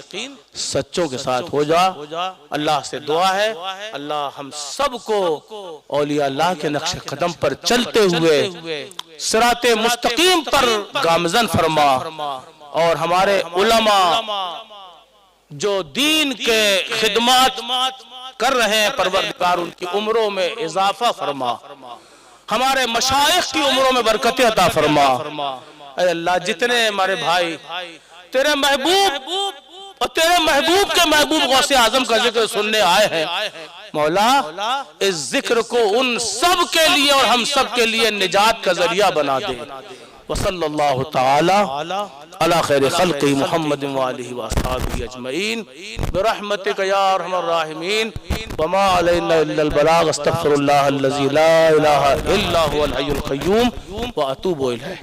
سچوں کے ساتھ ہو جا. اللہ سے دعا ہے اللہ ہم سب کو اولیاء اللہ کے نقش قدم پر چلتے ہوئے صراط مستقیم پر گامزن فرما. اور ہمارے علماء جو دین کے خدمات کر رہے ہیں پروردگار ان کی عمروں میں اضافہ فرما. ہمارے مشائخ کی عمروں میں برکت عطا فرما. اے اللہ جتنے ہمارے بھائی تیرے محبوب اور تیرے محبوب کے محبوب غوث اعظم کا ذکر سننے آئے ہیں مولا اس ذکر کو ان سب کے لیے اور ہم سب کے لیے نجات کا ذریعہ بنا دے. وصلی اللہ تعالی علی خیر خلق محمد وآلہ وصحبہ اجمعین برحمتک یا ارحم الراحمین وما علینا الا البلاغ. استغفر اللہ الذی لا الہ الا هو الحی القیوم واتوب الیہ.